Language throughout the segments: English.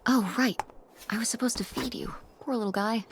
Oh, right. I was supposed to feed you. Poor little guy.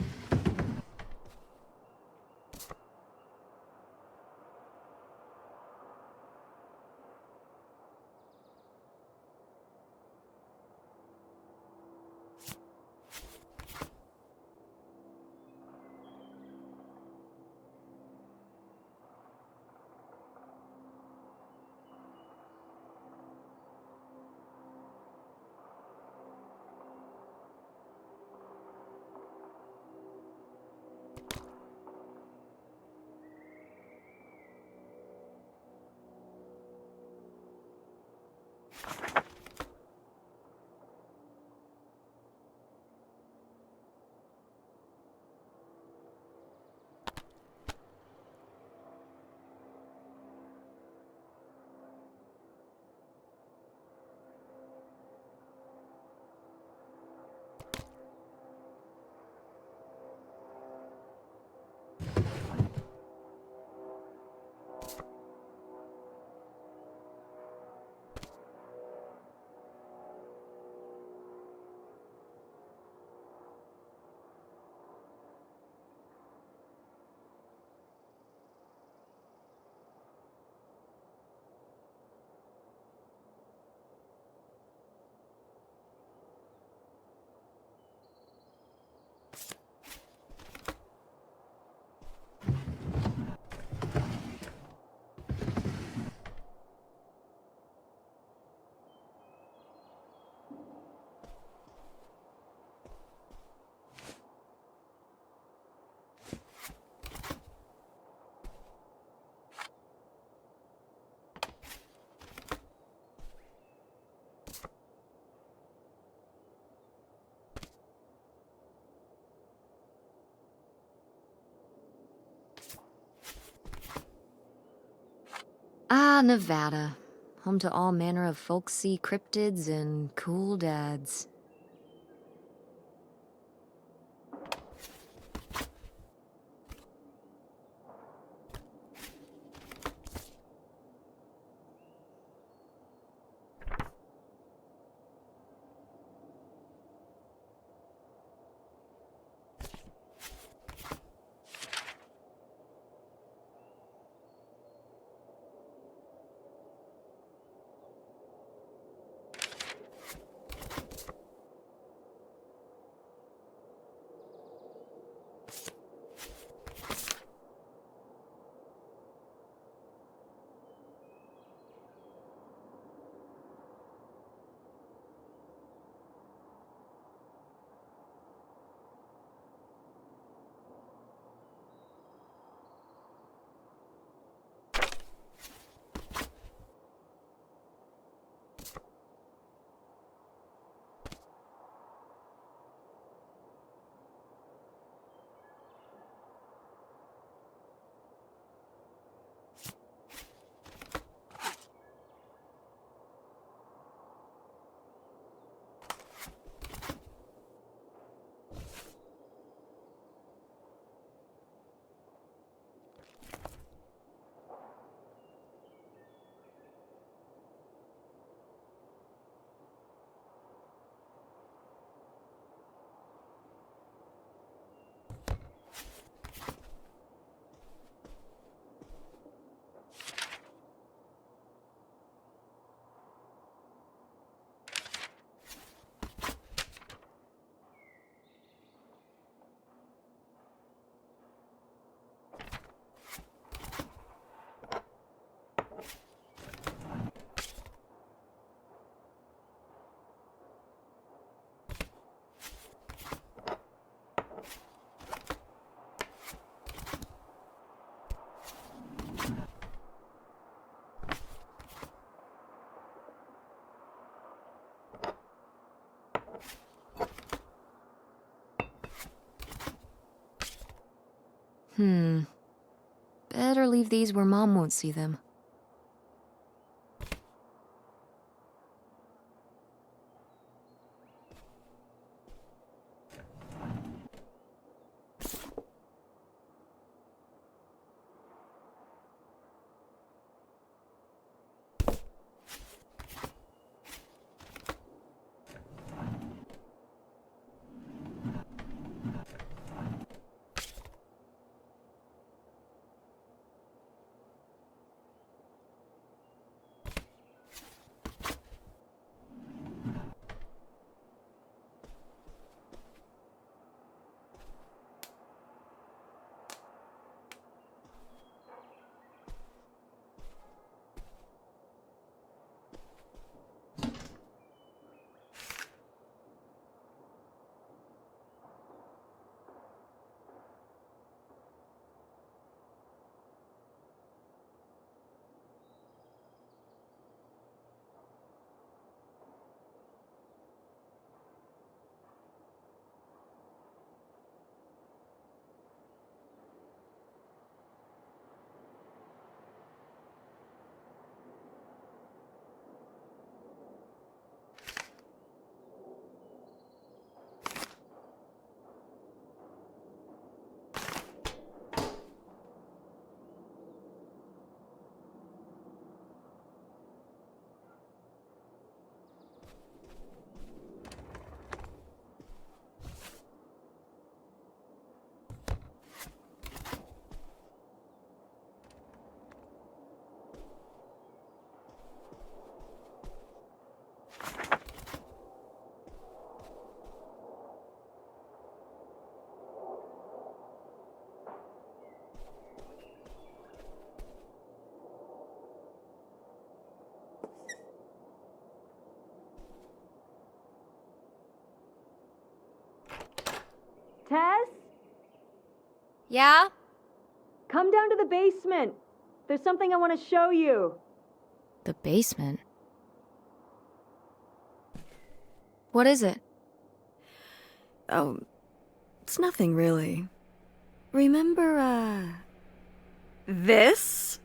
Ah, Nevada. Home to all manner of folksy cryptids and cool dads. Better leave these where Mom won't see them. Tess? Yeah? Come down to the basement. There's something I want to show you. The basement? What is it? Oh, it's nothing really. Remember, this?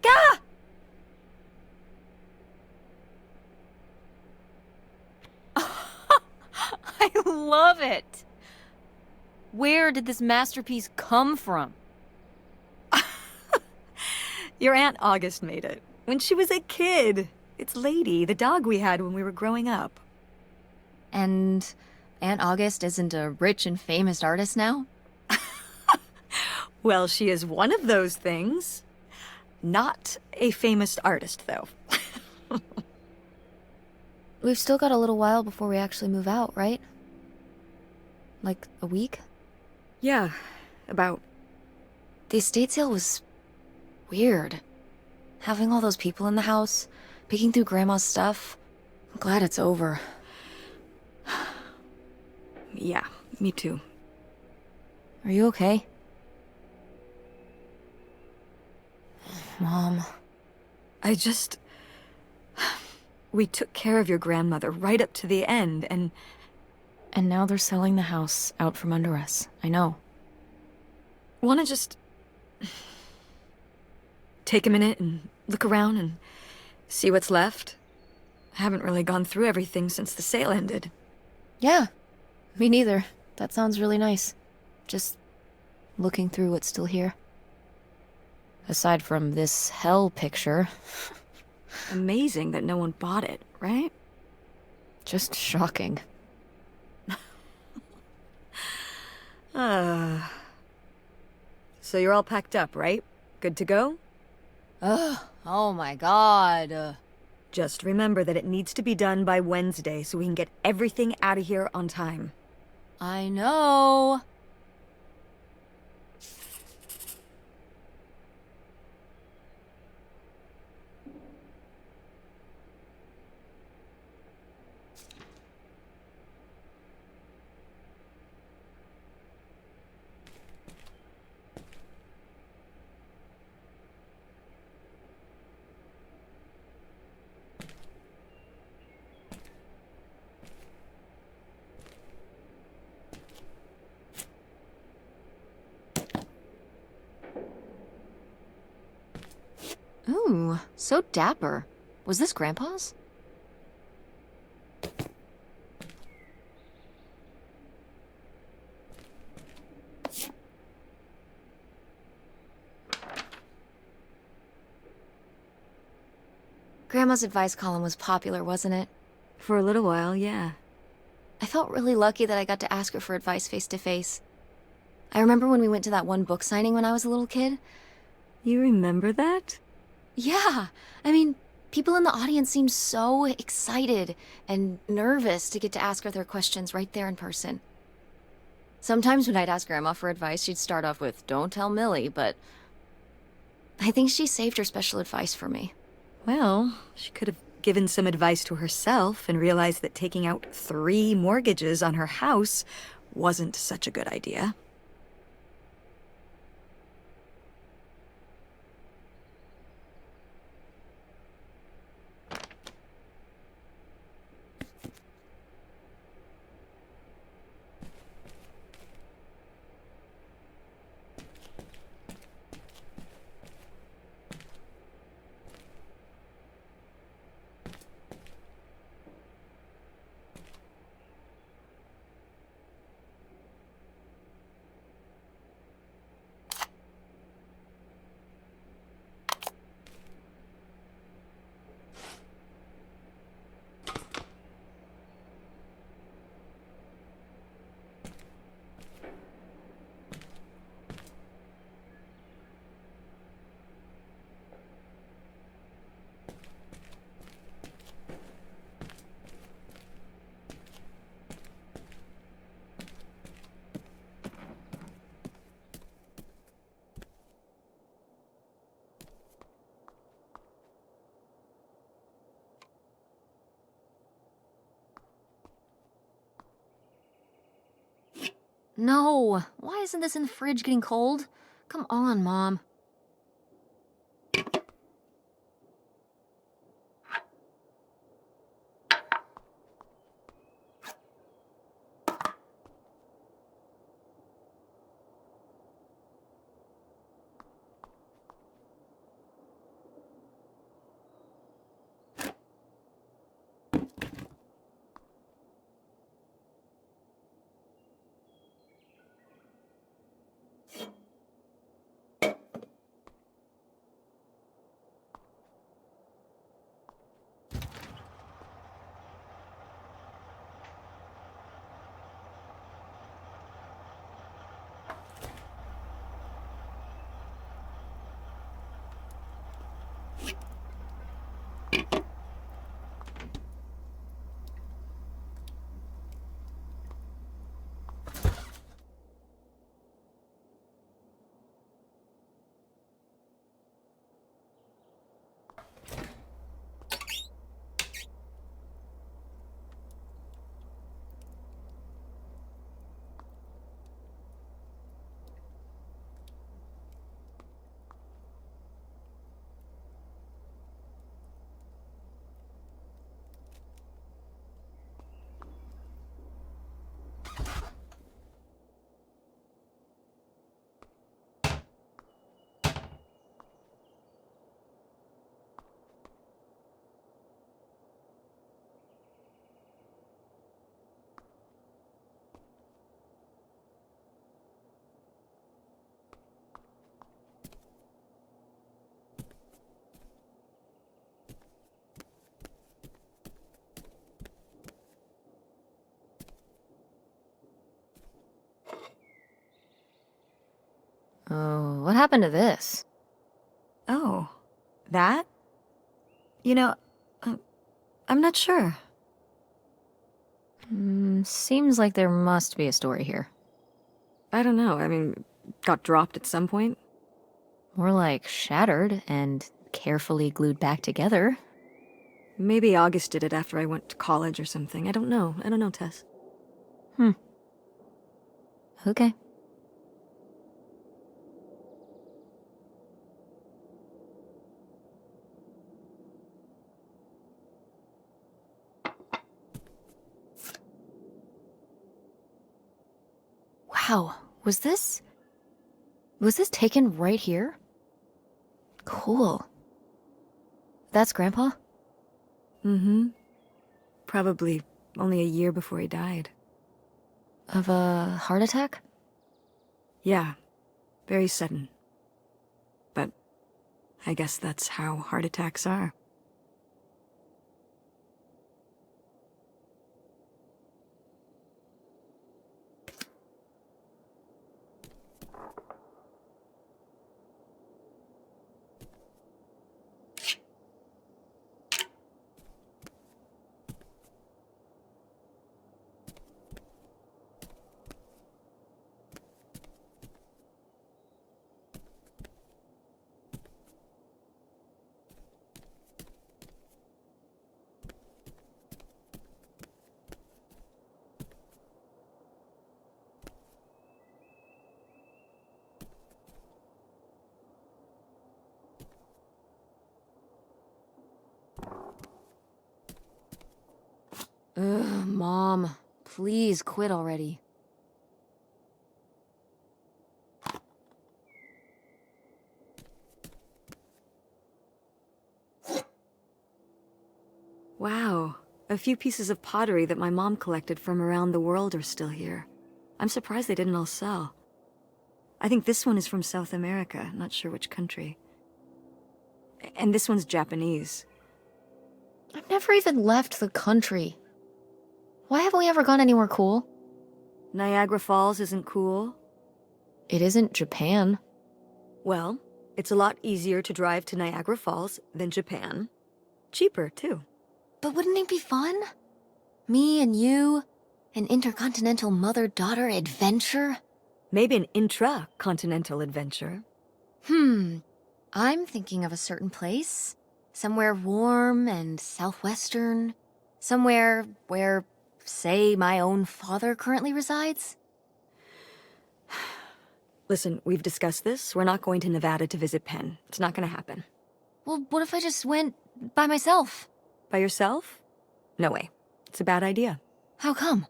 Gah! I love it! Where did this masterpiece come from? Your Aunt August made it. When she was a kid. It's Lady, the dog we had when we were growing up. And Aunt August isn't a rich and famous artist now? Well, she is one of those things. Not a famous artist, though. We've still got a little while before we actually move out, right? Like a week? Yeah, about. The estate sale was weird. Having all those people in the house, picking through Grandma's stuff. I'm glad it's over. Yeah, me too. Are you okay? Mom. We took care of your grandmother right up to the end, and now they're selling the house out from under us. I know. wanna just take a minute and look around and see what's left? I haven't really gone through everything since the sale ended. Yeah, me neither. That sounds really nice. Just looking through what's still here. Aside from this hell picture. Amazing that no one bought it, right? Just shocking. So you're all packed up, right? Good to go? Ugh, oh my god. Just remember that it needs to be done by Wednesday so we can get everything out of here on time. I know. Ooh, so dapper. Was this Grandpa's? Grandma's advice column was popular, wasn't it? For a little while, yeah. I felt really lucky that I got to ask her for advice face to face. I remember when we went to that one book signing when I was a little kid. You remember that? Yeah, I mean, people in the audience seemed so excited and nervous to get to ask her their questions right there in person. Sometimes when I'd ask Grandma for advice, she'd start off with, "Don't tell Millie," but I think she saved her special advice for me. Well, she could have given some advice to herself and realized that taking out 3 mortgages on her house wasn't such a good idea. No, why isn't this in the fridge getting cold? Come on, Mom. Oh, what happened to this? Oh, that? You know, uh, I'm not sure. Seems like there must be a story here. I don't know. I mean, got dropped at some point. More like shattered and carefully glued back together. Maybe August did it after I went to college or something. I don't know. I don't know, Tess. Okay. Wow, was this taken right here? Cool. That's Grandpa? Mm-hmm. Probably only a year before he died. Of a heart attack? Yeah, very sudden. But I guess that's how heart attacks are. Ugh, Mom. Please quit already. Wow, a few pieces of pottery that my mom collected from around the world are still here. I'm surprised they didn't all sell. I think this one is from South America, not sure which country. And this one's Japanese. I've never even left the country. Why haven't we ever gone anywhere cool? Niagara Falls isn't cool. It isn't Japan. Well, it's a lot easier to drive to Niagara Falls than Japan. Cheaper, too. But wouldn't it be fun? Me and you, an intercontinental mother-daughter adventure? Maybe an intra-continental adventure. I'm thinking of a certain place. Somewhere warm and southwestern. Somewhere where, say, my own father currently resides. Listen, we've discussed this. We're not going to Nevada to visit Penn. It's not gonna happen. Well, what if I just went by myself? By yourself? No way. It's a bad idea. How come?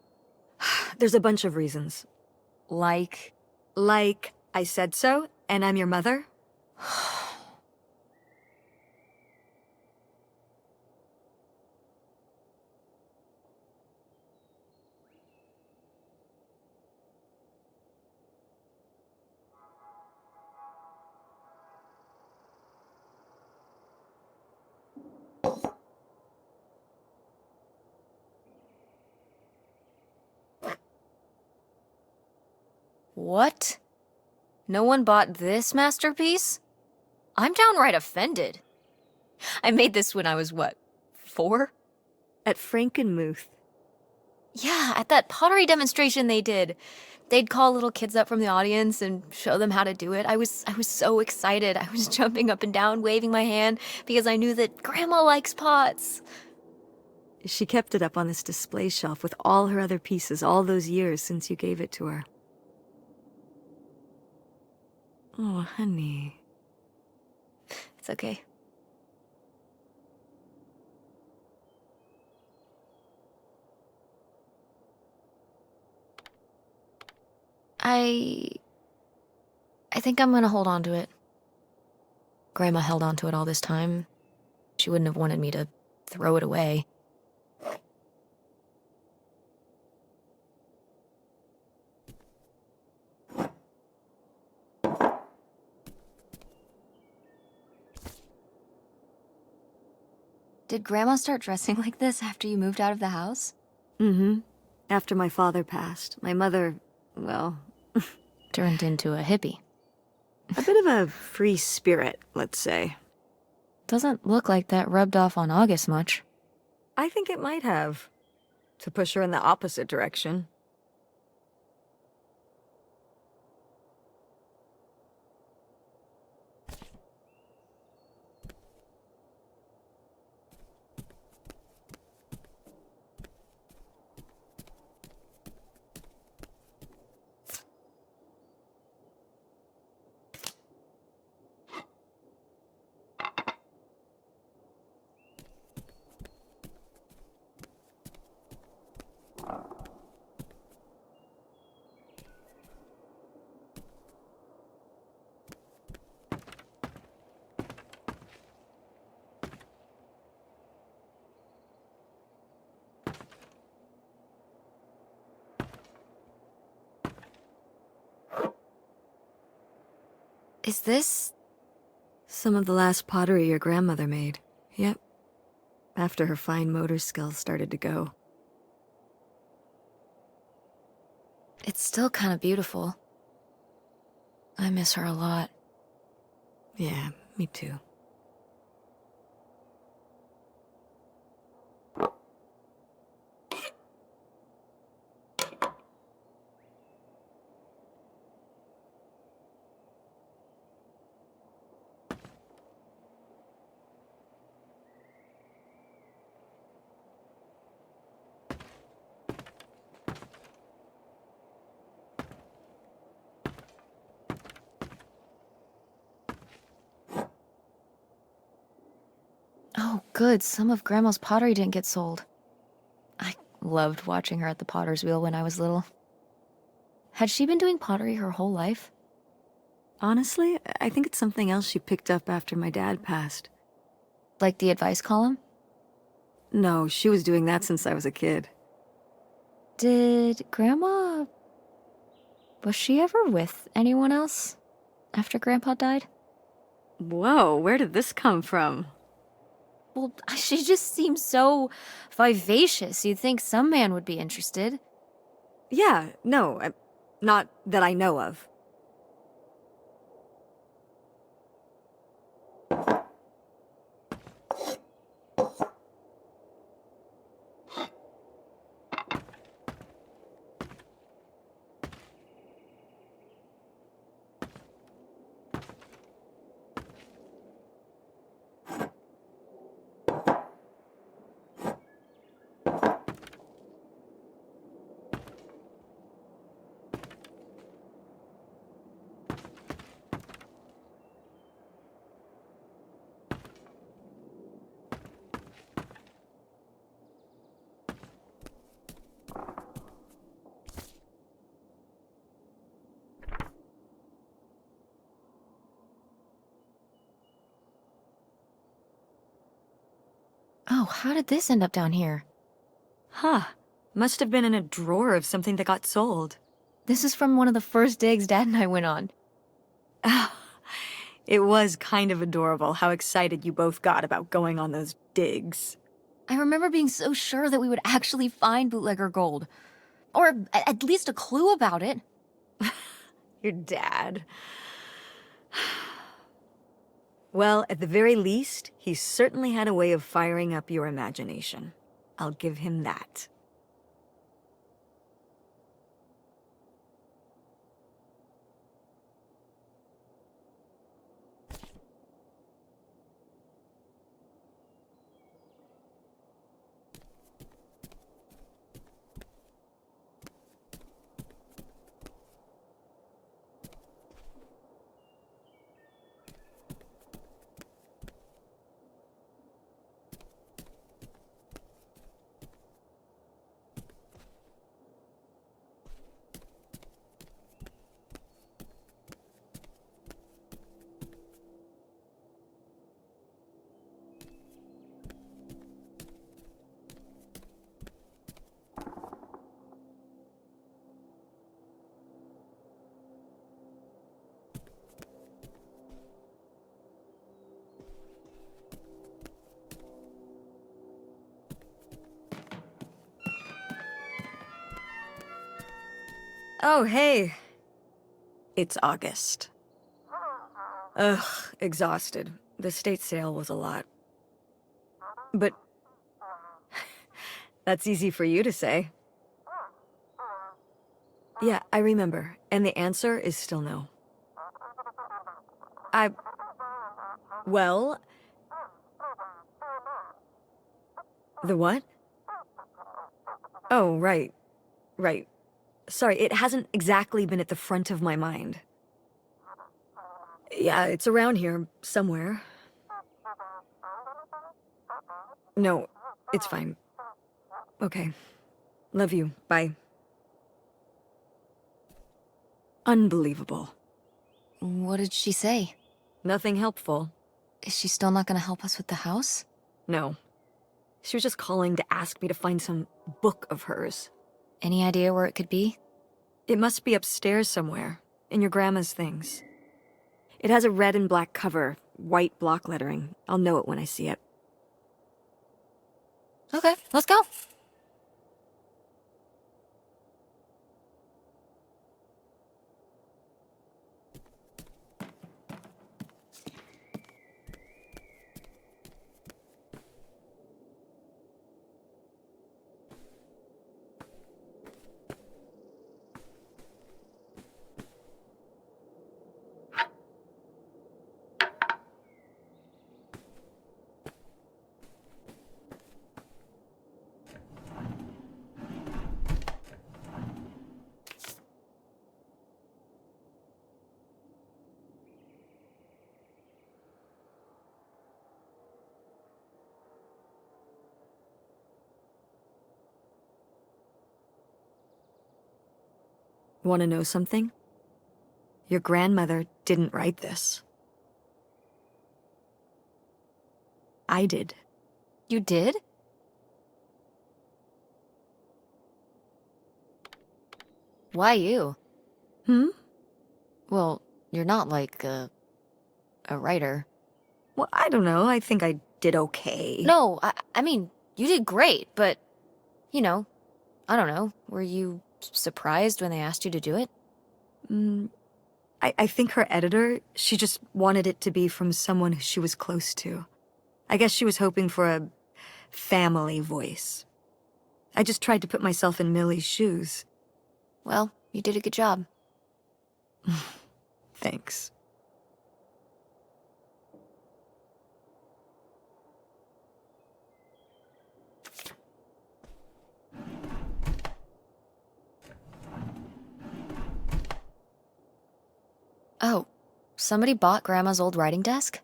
There's a bunch of reasons. Like... Like, I said so, and I'm your mother? What? No one bought this masterpiece? I'm downright offended. I made this when I was, what, 4? At Frankenmuth. Yeah, at that pottery demonstration they did. They'd call little kids up from the audience and show them how to do it. I was so excited. I was jumping up and down, waving my hand, because I knew that Grandma likes pots. She kept it up on this display shelf with all her other pieces all those years since you gave it to her. Oh, honey. It's okay. I think I'm gonna hold on to it. Grandma held on to it all this time. She wouldn't have wanted me to throw it away. Did Grandma start dressing like this after you moved out of the house? Mm-hmm. After my father passed, my mother, well... Turned into a hippie. a bit of a free spirit, let's say. Doesn't look like that rubbed off on August much. I think it might have. To push her in the opposite direction. Is this... Some of the last pottery your grandmother made. Yep. After her fine motor skills started to go. It's still kind of beautiful. I miss her a lot. Yeah, me too. Oh, good. Some of Grandma's pottery didn't get sold. I loved watching her at the potter's wheel when I was little. Had she been doing pottery her whole life? Honestly, I think it's something else she picked up after my dad passed. Like the advice column? No, she was doing that since I was a kid. Did Grandma... Was she ever with anyone else after Grandpa died? Whoa, where did this come from? Well, she just seems so vivacious. You'd think some man would be interested. Yeah, no, not that I know of. how did this end up down here? Huh. Must have been in a drawer of something that got sold. This is from one of the first digs Dad and I went on. It was kind of adorable how excited you both got about going on those digs. I remember being so sure that we would actually find bootlegger gold. Or at least a clue about it. Your dad. Well, at the very least, he certainly had a way of firing up your imagination. I'll give him that. Oh, hey. It's August. Ugh, exhausted. The state sale was a lot. But that's easy for you to say. Yeah, I remember. And the answer is still no. Well... The what? Oh, right. Right. Sorry, it hasn't exactly been at the front of my mind. Yeah, it's around here, somewhere. No, it's fine. Okay. Love you. Bye. Unbelievable. What did she say? Nothing helpful. Is she still not gonna help us with the house? No. She was just calling to ask me to find some book of hers. Any idea where it could be? It must be upstairs somewhere, in your grandma's things. It has a red and black cover, white block lettering. I'll know it when I see it. Okay, let's go. Want to know something? Your grandmother didn't write this. I did. You did? Why you? Hmm? Well, you're not like a writer. Well, I don't know. I think I did okay. No, I mean, you did great, but, you know, I don't know. Were you surprised when they asked you to do it? I think her editor, she just wanted it to be from someone who she was close to. I guess she was hoping for a family voice. I just tried to put myself in Millie's shoes. Well, you did a good job. Thanks. Oh, somebody bought Grandma's old writing desk?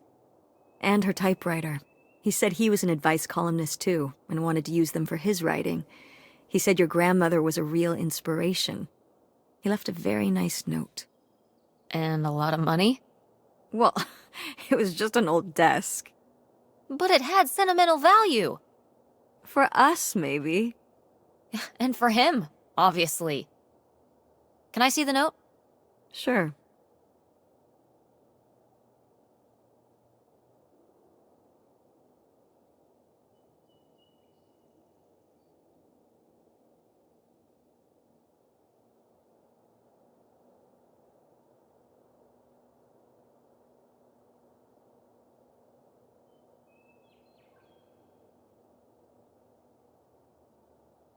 And her typewriter. He said he was an advice columnist too, and wanted to use them for his writing. He said your grandmother was a real inspiration. He left a very nice note. And a lot of money? Well, it was just an old desk. But it had sentimental value. For us, maybe. And for him, obviously. Can I see the note? Sure.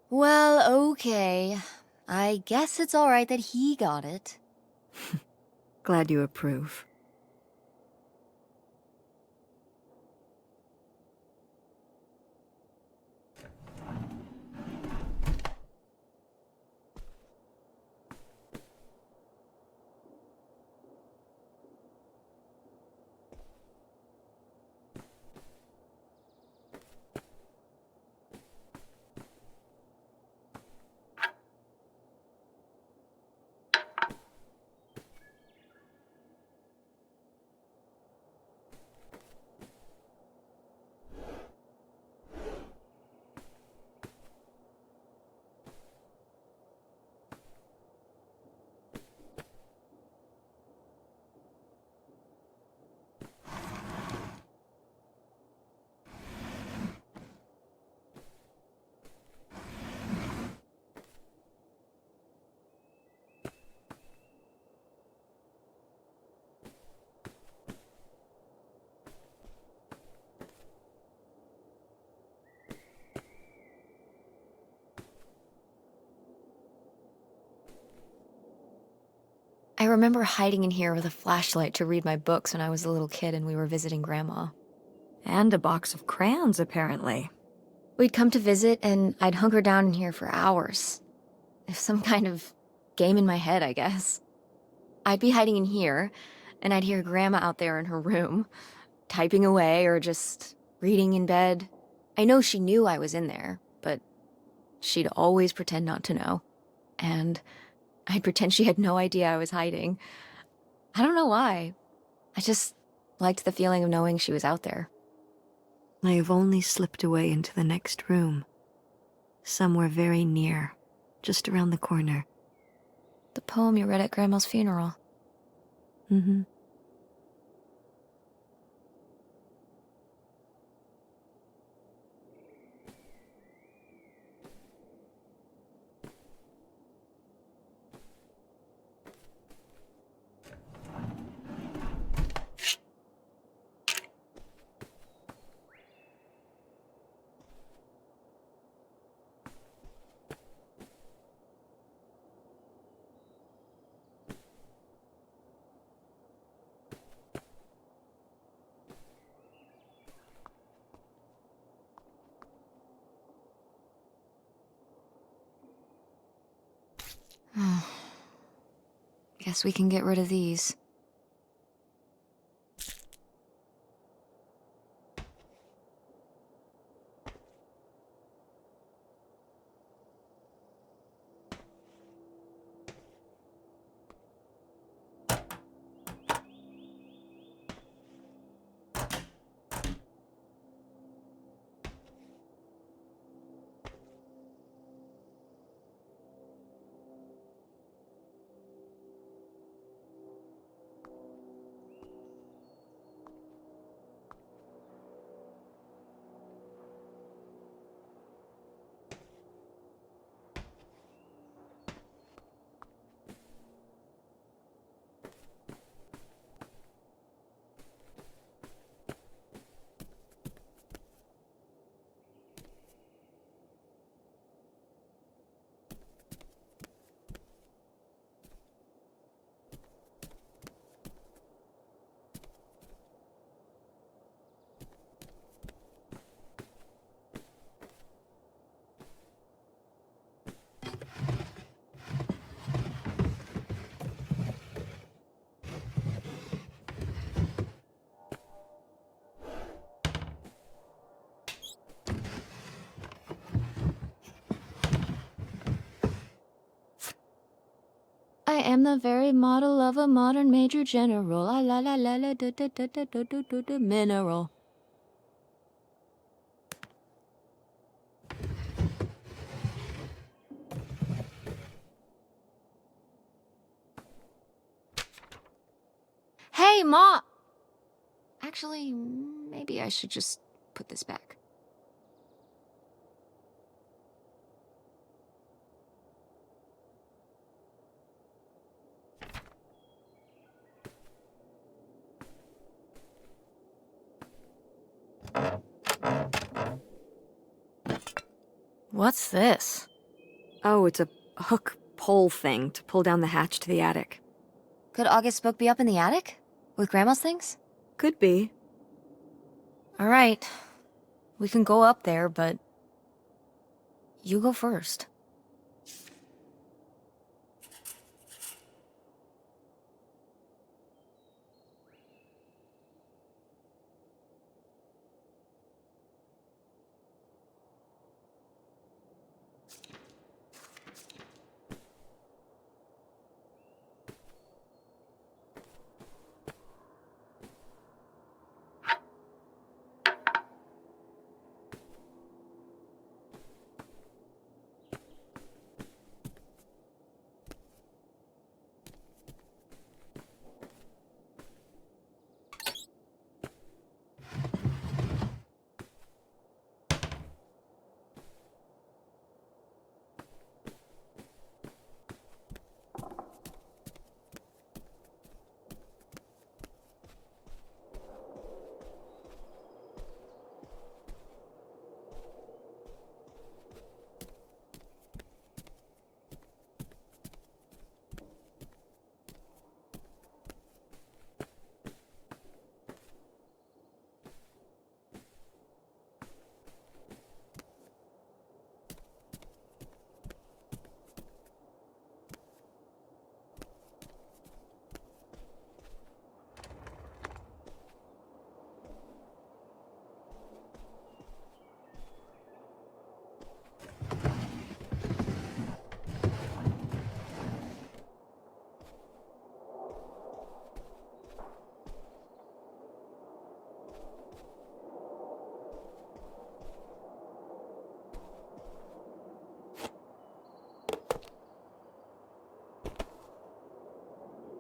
Well, okay. I guess it's all right that he got it. Glad you approve. I remember hiding in here with a flashlight to read my books when I was a little kid and we were visiting Grandma. And a box of crayons, apparently. We'd come to visit and I'd hunker down in here for hours. Some kind of game in my head, I guess. I'd be hiding in here, and I'd hear Grandma out there in her room, typing away or just reading in bed. I know she knew I was in there, but she'd always pretend not to know. And I'd pretend she had no idea I was hiding. I don't know why. I just liked the feeling of knowing she was out there. I have only slipped away into the next room. Somewhere very near, just around the corner. The poem you read at Grandma's funeral. Mm-hmm. Guess we can get rid of these. I am the very model of a modern major general. La la la la la da da da da da da da da mineral. Hey, Ma! Actually, maybe I should just put this back. What's this? Oh, it's a hook pole thing to pull down the hatch to the attic. Could August's book be up in the attic? With Grandma's things? Could be. All right. We can go up there, but you go first.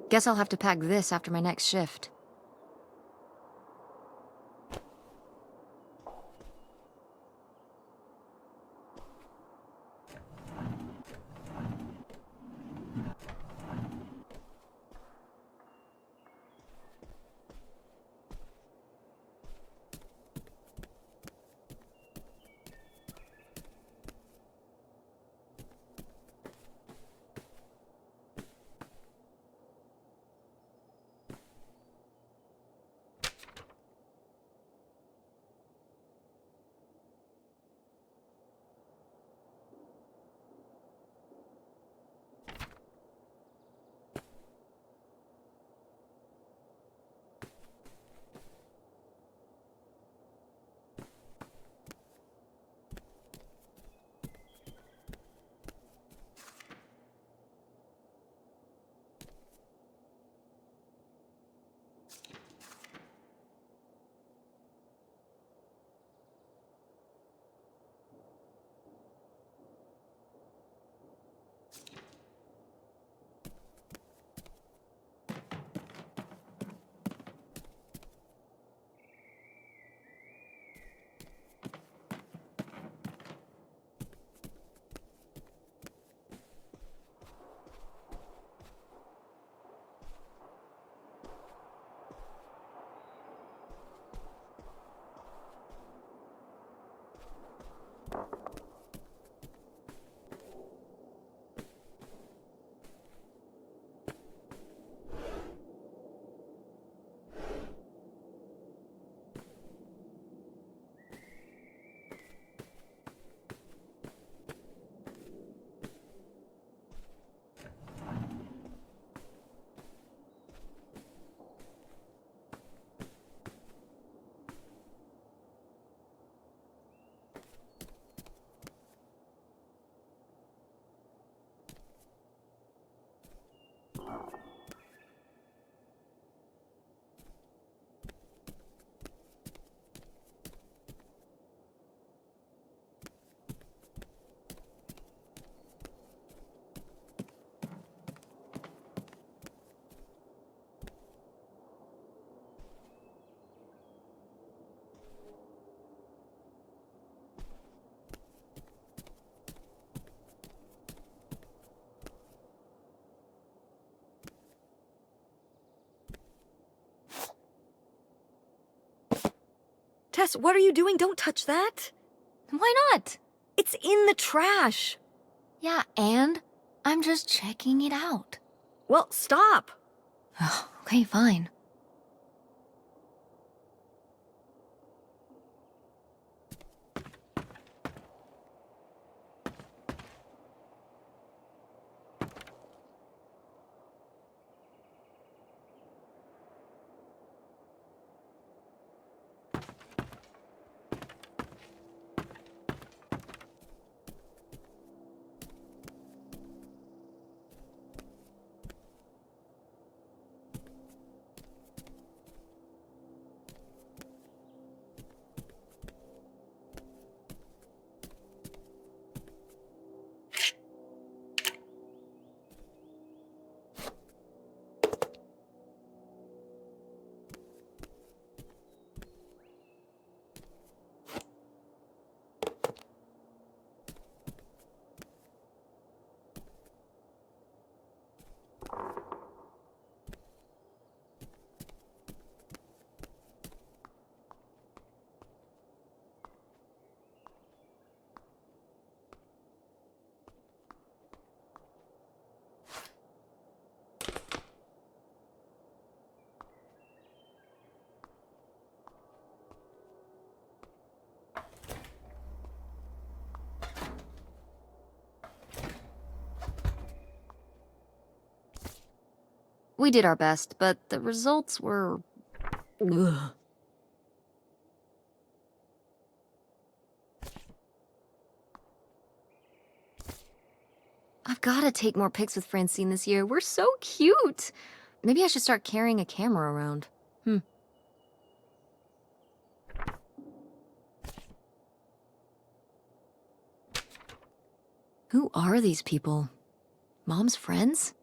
Guess I'll have to pack this after my next shift. Tess, what are you doing? Don't touch that. Why not? It's in the trash. Yeah, and I'm just checking it out. Well, stop. Okay, fine. We did our best, but the results were... Ugh. I've gotta take more pics with Francine this year. We're so cute! Maybe I should start carrying a camera around. Who are these people? Mom's friends?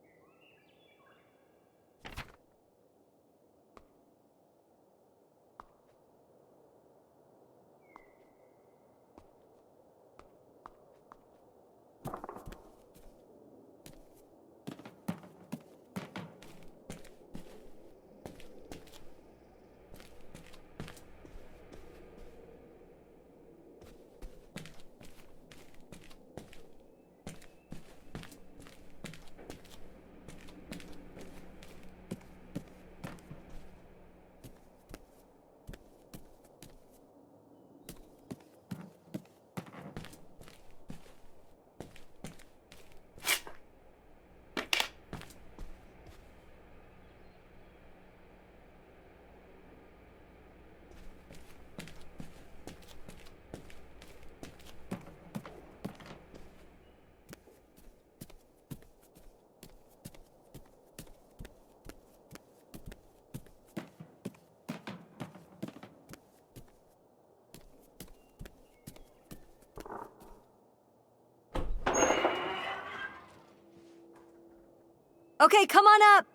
Okay, come on up.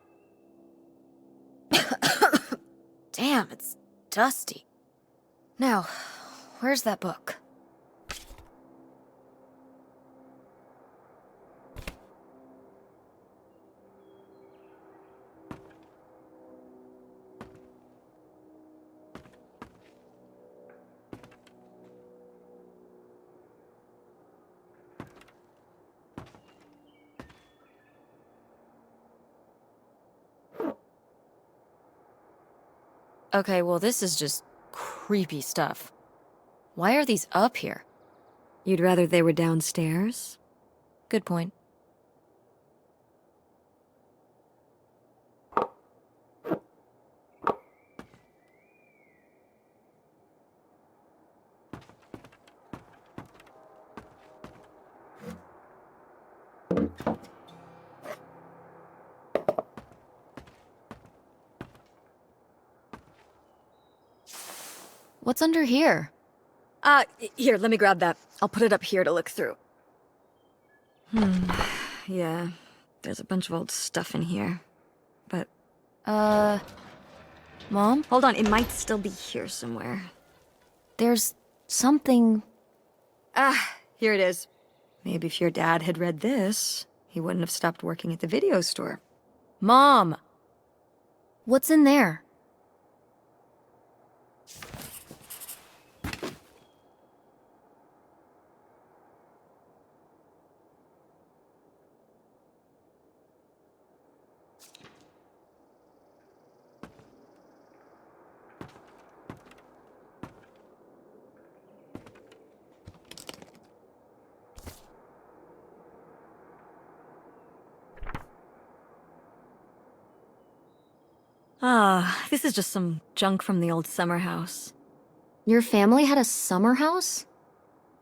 Damn, it's dusty. Now, where's that book? Okay, well, this is just creepy stuff. Why are these up here? You'd rather they were downstairs? Good point. What's under here? Here, let me grab that. I'll put it up here to look through. Yeah, there's a bunch of old stuff in here. But... Mom? Hold on, it might still be here somewhere. There's something... Here it is. Maybe if your dad had read this, he wouldn't have stopped working at the video store. Mom! What's in there? Ah, this is just some junk from the old summer house. Your family had a summer house?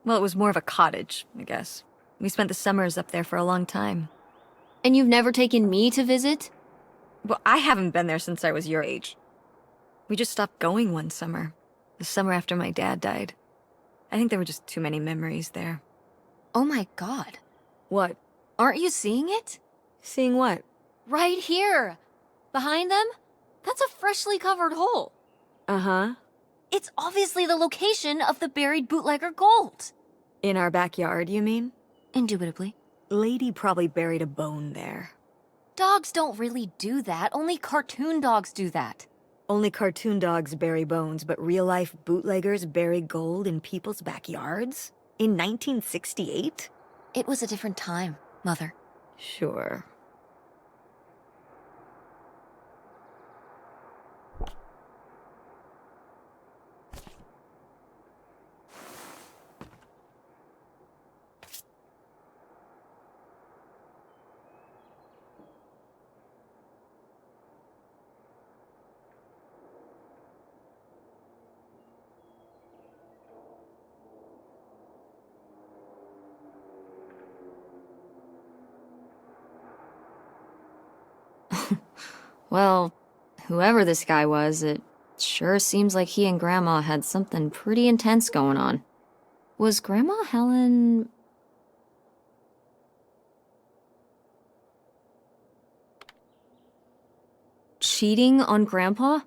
Well, it was more of a cottage, I guess. We spent the summers up there for a long time. And you've never taken me to visit? Well, I haven't been there since I was your age. We just stopped going one summer. The summer after my dad died. I think there were just too many memories there. Oh my god. What? Aren't you seeing it? Seeing what? Right here! Behind them? That's a freshly covered hole. Uh-huh. It's obviously the location of the buried bootlegger gold. In our backyard, you mean? Indubitably. Lady probably buried a bone there. Dogs don't really do that. Only cartoon dogs do that. Only cartoon dogs bury bones, but real-life bootleggers bury gold in people's backyards? In 1968? It was a different time, Mother. Sure. Well, whoever this guy was, it sure seems like he and Grandma had something pretty intense going on. Was Grandma Helen... cheating on Grandpa?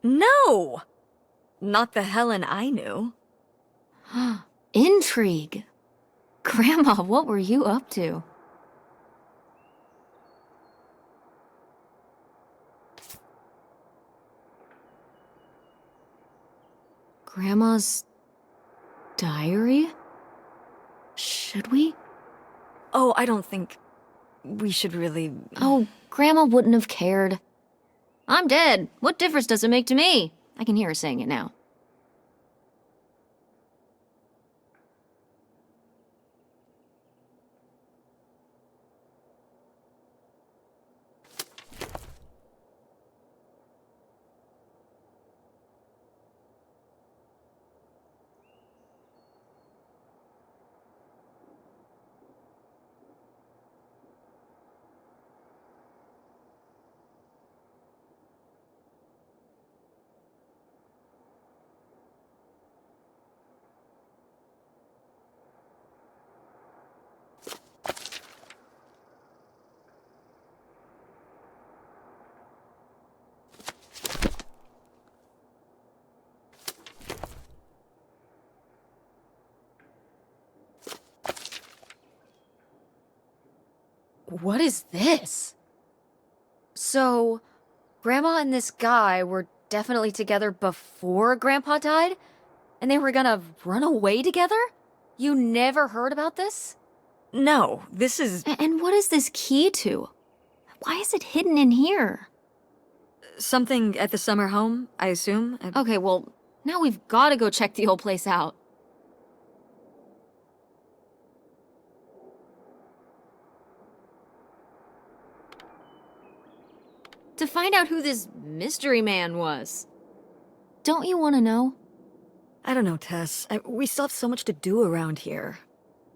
No! Not the Helen I knew. Intrigue. Grandma, what were you up to? Grandma's diary? Should we? Oh, I don't think we should really... Oh, Grandma wouldn't have cared. I'm dead. What difference does it make to me? I can hear her saying it now. What is this? So, Grandma and this guy were definitely together before Grandpa died? And they were gonna run away together? You never heard about this? No, this is... And what is this key to? Why is it hidden in here? something at the summer home, I assume? Okay, well, now we've gotta go check the old place out. To find out who this mystery man was. Don't you want to know? I don't know, Tess. We still have so much to do around here.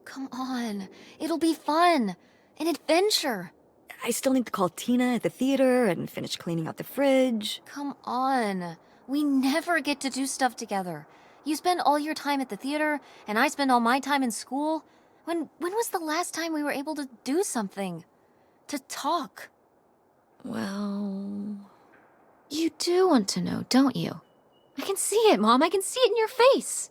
Come on. It'll be fun. An adventure. I still need to call Tina at the theater and finish cleaning out the fridge. Come on. We never get to do stuff together. You spend all your time at the theater, and I spend all my time in school. When was the last time we were able to do something? To talk? Well... You do want to know, don't you? I can see it, Mom. I can see it in your face.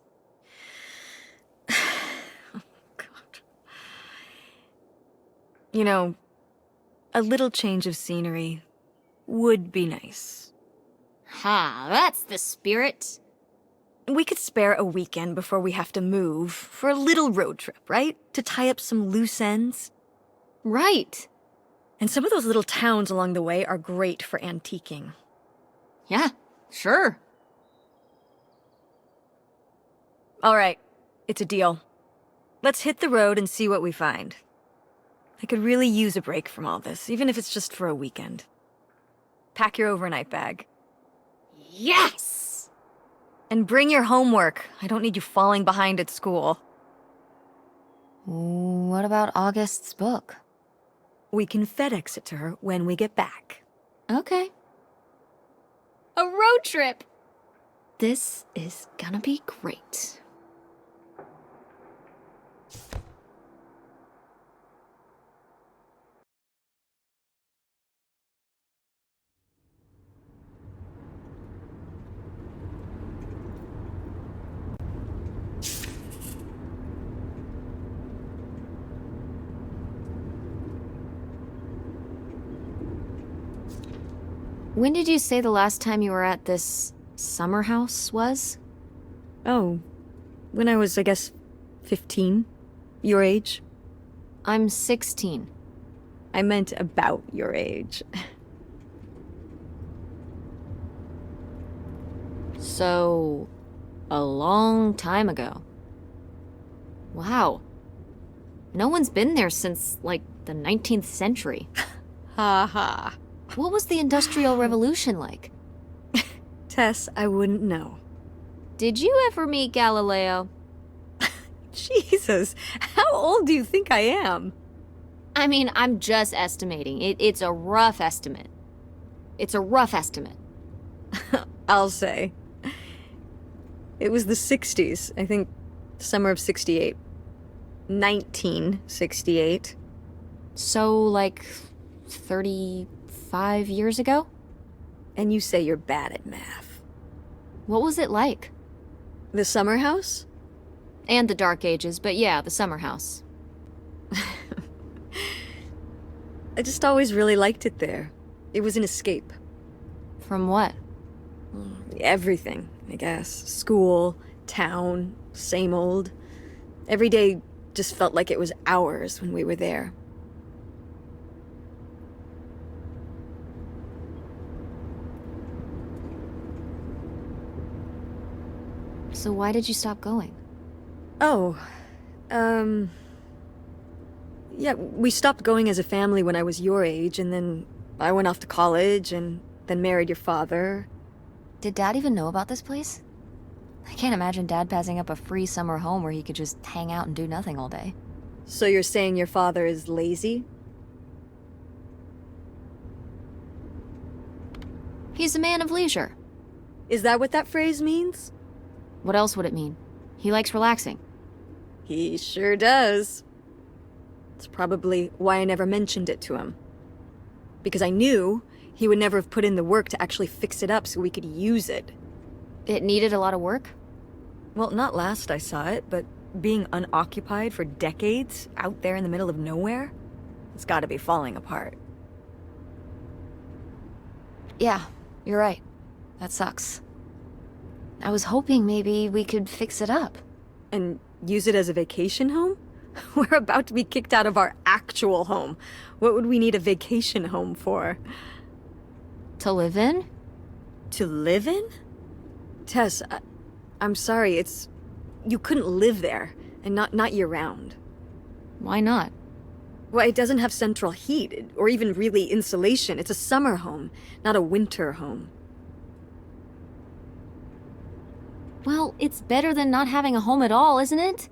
Oh, God. You know, a little change of scenery would be nice. Ha, that's the spirit. We could spare a weekend before we have to move for a little road trip, right? To tie up some loose ends. Right. And some of those little towns along the way are great for antiquing. Yeah, sure. All right, it's a deal. Let's hit the road and see what we find. I could really use a break from all this, even if it's just for a weekend. pack your overnight bag. Yes! And bring your homework. I don't need you falling behind at school. What about August's book? We can FedEx it to her when we get back. Okay. A road trip! This is gonna be great. When did you say the last time you were at this summer house was? Oh, when I was, I guess, 15. Your age? I'm 16. I meant about your age. So, a long time ago. Wow. No one's been there since, like, the 19th century. Ha ha. What was the Industrial Revolution like? Tess, I wouldn't know. Did you ever meet Galileo? Jesus, how old do you think I am? I mean, I'm just estimating. It's a rough estimate. It's a rough estimate. I'll say. It was the 60s, I think, summer of 68. 1968. So, like, 35 years ago? And you say you're bad at math. What was it like? The summer house? And the Dark Ages, but yeah, the summer house. I just always really liked it there. It was an escape. From what? Everything, I guess. School, town, same old. Every day just felt like it was hours when we were there. So why did you stop going? Oh, yeah, we stopped going as a family when I was your age, and then I went off to college, and then married your father. Did Dad even know about this place? I can't imagine Dad passing up a free summer home where he could just hang out and do nothing all day. So you're saying your father is lazy? He's a man of leisure. Is that what that phrase means? What else would it mean? He likes relaxing. He sure does. It's probably why I never mentioned it to him. Because I knew he would never have put in the work to actually fix it up so we could use it. It needed a lot of work? Well, not last I saw it, but being unoccupied for decades out there in the middle of nowhere, it's gotta be falling apart. Yeah, you're right. That sucks. I was hoping maybe we could fix it up. And use it as a vacation home? We're about to be kicked out of our actual home. What would we need a vacation home for? To live in? To live in? Tess, I'm sorry, you couldn't live there, and not year-round. Why not? Well, it doesn't have central heat, or even really insulation. It's a summer home, not a winter home. Well, it's better than not having a home at all, isn't it?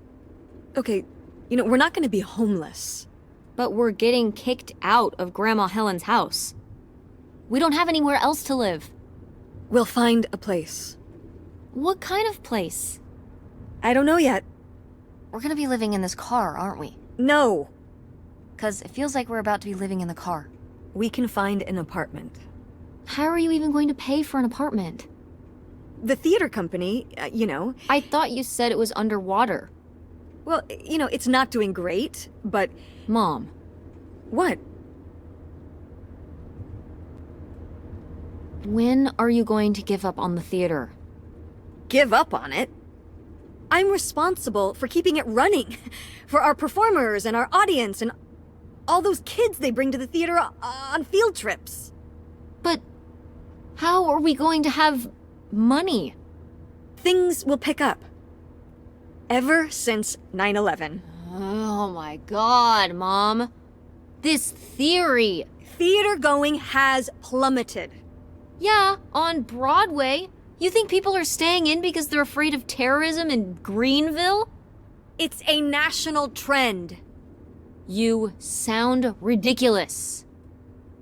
Okay, we're not gonna be homeless. But we're getting kicked out of Grandma Helen's house. We don't have anywhere else to live. We'll find a place. What kind of place? I don't know yet. We're gonna be living in this car, aren't we? No. 'Cause it feels like we're about to be living in the car. We can find an apartment. How are you even going to pay for an apartment? The theater company, I thought you said it was underwater. Well, it's not doing great, but... Mom. What? When are you going to give up on the theater? Give up on it? I'm responsible for keeping it running. For our performers and our audience and all those kids they bring to the theater on field trips. But how are we going to have money? Things will pick up. Ever since 9/11. Oh my God, Mom. This theory. Theater going has plummeted. Yeah, on Broadway. You think people are staying in because they're afraid of terrorism in Greenville? It's a national trend. You sound ridiculous.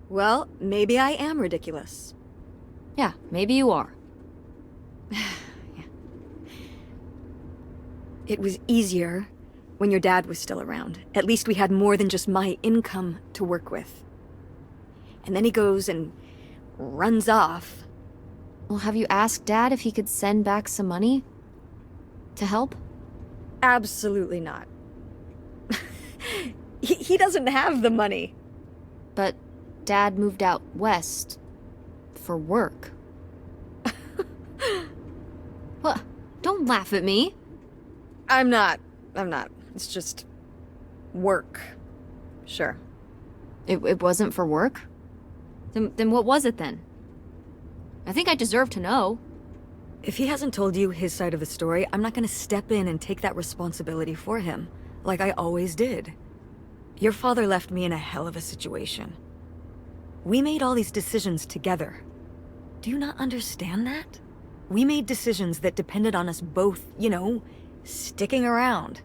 Well, maybe I am ridiculous. Yeah, maybe you are. It was easier when your dad was still around. At least we had more than just my income to work with. And then he goes and runs off. Well, have you asked Dad if he could send back some money? To help? Absolutely not. He doesn't have the money. But Dad moved out west for work. What? Don't laugh at me. I'm not. It's just work. Sure. It wasn't for work? Then what was it then? I think I deserve to know. If he hasn't told you his side of the story, I'm not gonna step in and take that responsibility for him, like I always did. Your father left me in a hell of a situation. We made all these decisions together. Do you not understand that? We made decisions that depended on us both, you know, sticking around.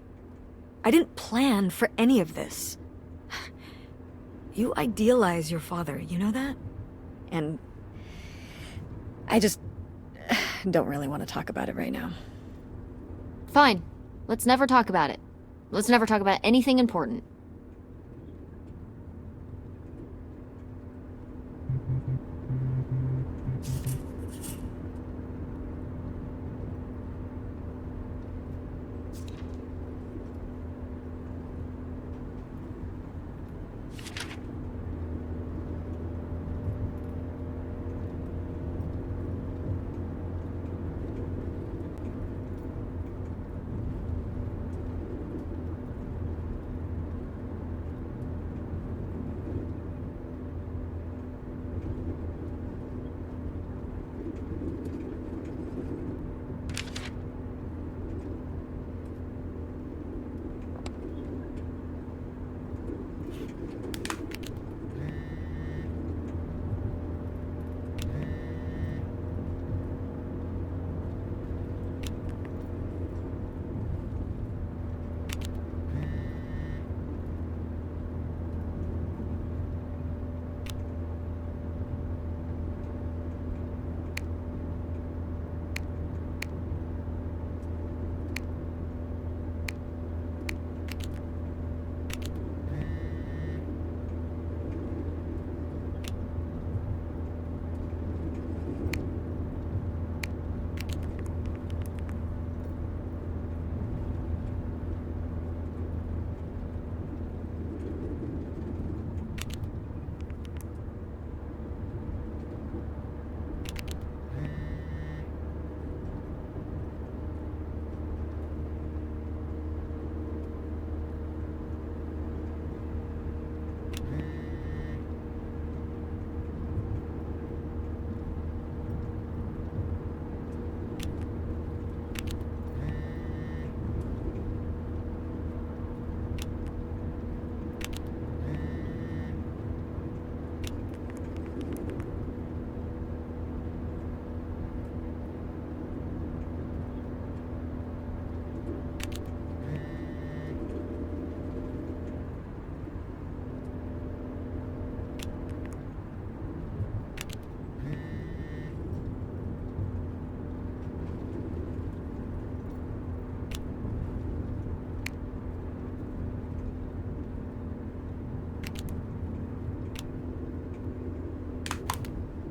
I didn't plan for any of this. You idealize your father, you know that? And I just don't really want to talk about it right now. Fine. Let's never talk about it. Let's never talk about anything important.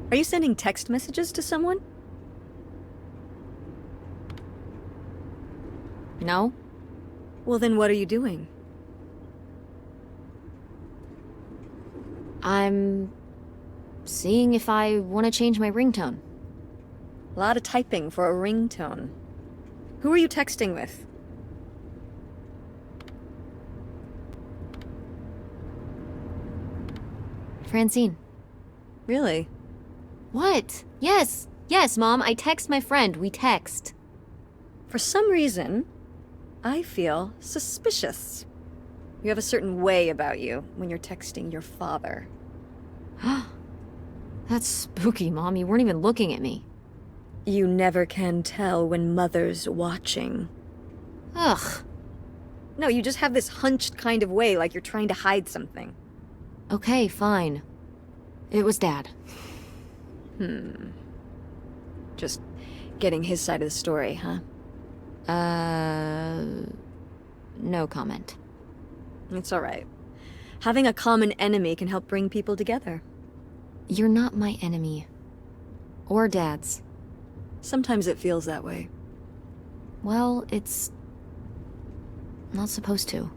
Are you sending text messages to someone? No? Well, then what are you doing? I'm seeing if I want to change my ringtone. A lot of typing for a ringtone. Who are you texting with? Francine. Really? What? Yes, Mom, I text my friend. We text. For some reason, I feel suspicious. You have a certain way about you when you're texting your father. That's spooky, Mom. You weren't even looking at me. You never can tell when Mother's watching. Ugh. No, you just have this hunched kind of way, like you're trying to hide something. Okay, fine. It was Dad. Just getting his side of the story, huh? No comment. It's alright. Having a common enemy can help bring people together. You're not my enemy. Or Dad's. Sometimes it feels that way. Well, it's not supposed to.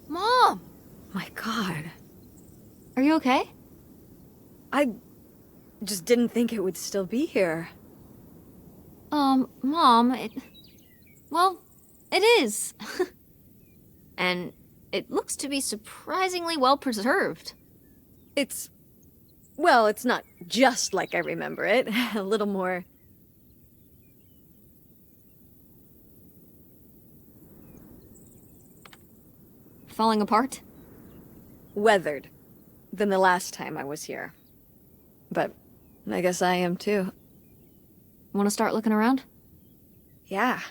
Mom! My God. Are you okay? I just didn't think it would still be here. Mom, well, it is. And it looks to be surprisingly well preserved. Well, it's not just like I remember it. A little more... Falling apart? weathered than the last time I was here. But I guess I am too. Want to start looking around? Yeah.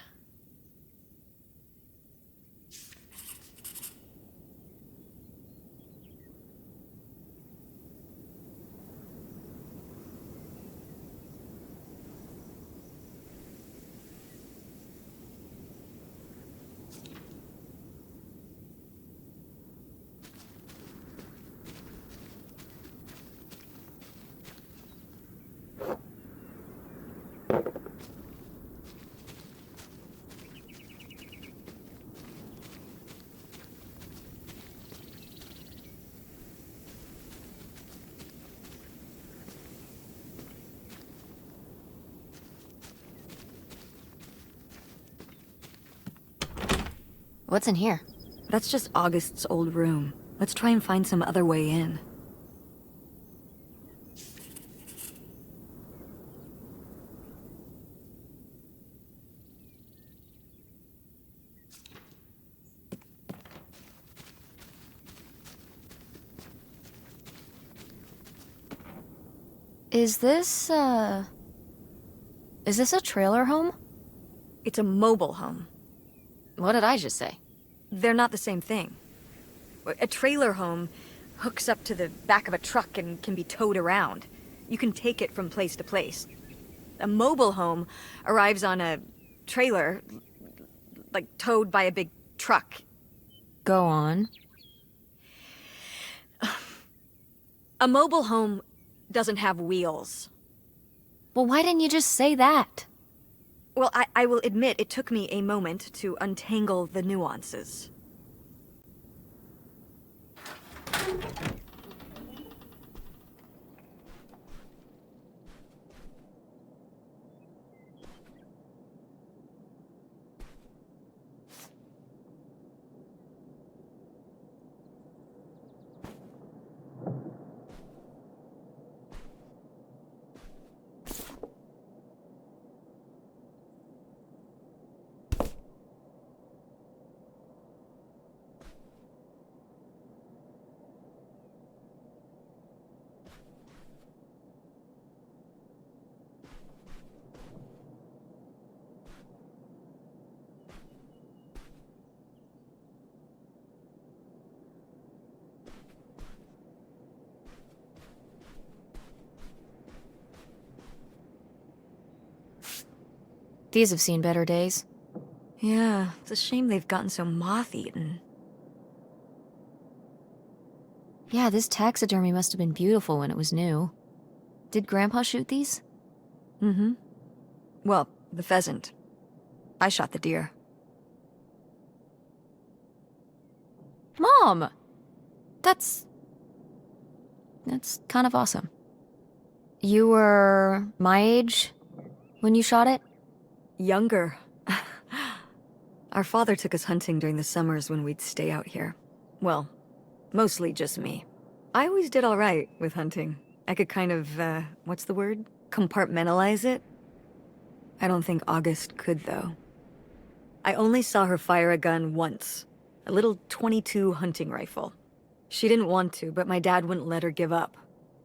What's in here? That's just August's old room. Let's try and find some other way in. Is this a trailer home? It's a mobile home. What did I just say? They're not the same thing. A trailer home hooks up to the back of a truck and can be towed around. You can take it from place to place. A mobile home arrives on a trailer, like towed by a big truck. Go on. A mobile home doesn't have wheels. Well, why didn't you just say that? Well, I will admit it took me a moment to untangle the nuances. These have seen better days. Yeah, it's a shame they've gotten so moth-eaten. Yeah, this taxidermy must have been beautiful when it was new. Did Grandpa shoot these? Mm-hmm. Well, the pheasant. I shot the deer. mom! That's kind of awesome. You were my age when you shot it? Younger. Our father took us hunting during the summers when we'd stay out here. Well, mostly just me. I always did all right with hunting. I could kind of, what's the word? Compartmentalize it? I don't think August could, though. I only saw her fire a gun once. A little .22 hunting rifle. She didn't want to, but my dad wouldn't let her give up.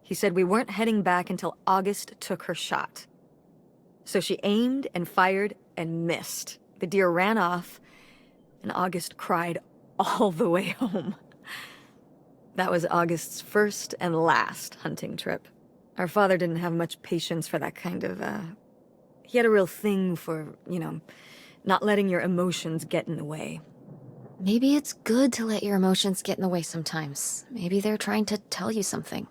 He said we weren't heading back until August took her shot. So she aimed and fired and missed. The deer ran off, and August cried all the way home. That was August's first and last hunting trip. Our father didn't have much patience for that kind of, He had a real thing for, not letting your emotions get in the way. Maybe it's good to let your emotions get in the way sometimes. Maybe they're trying to tell you something.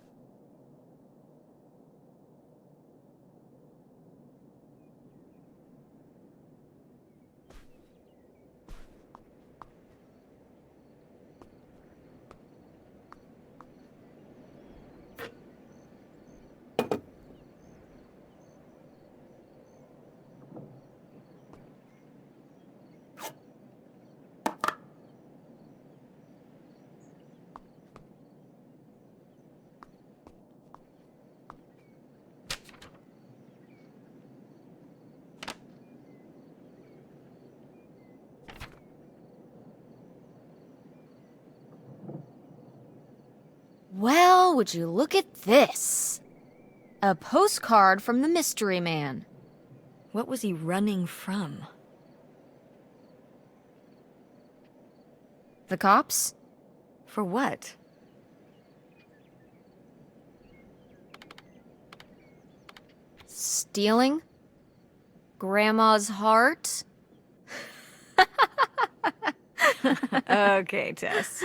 Well, would you look at this? A postcard from the mystery man. What was he running from? The cops? For what? Stealing? Grandma's heart? Okay, Tess.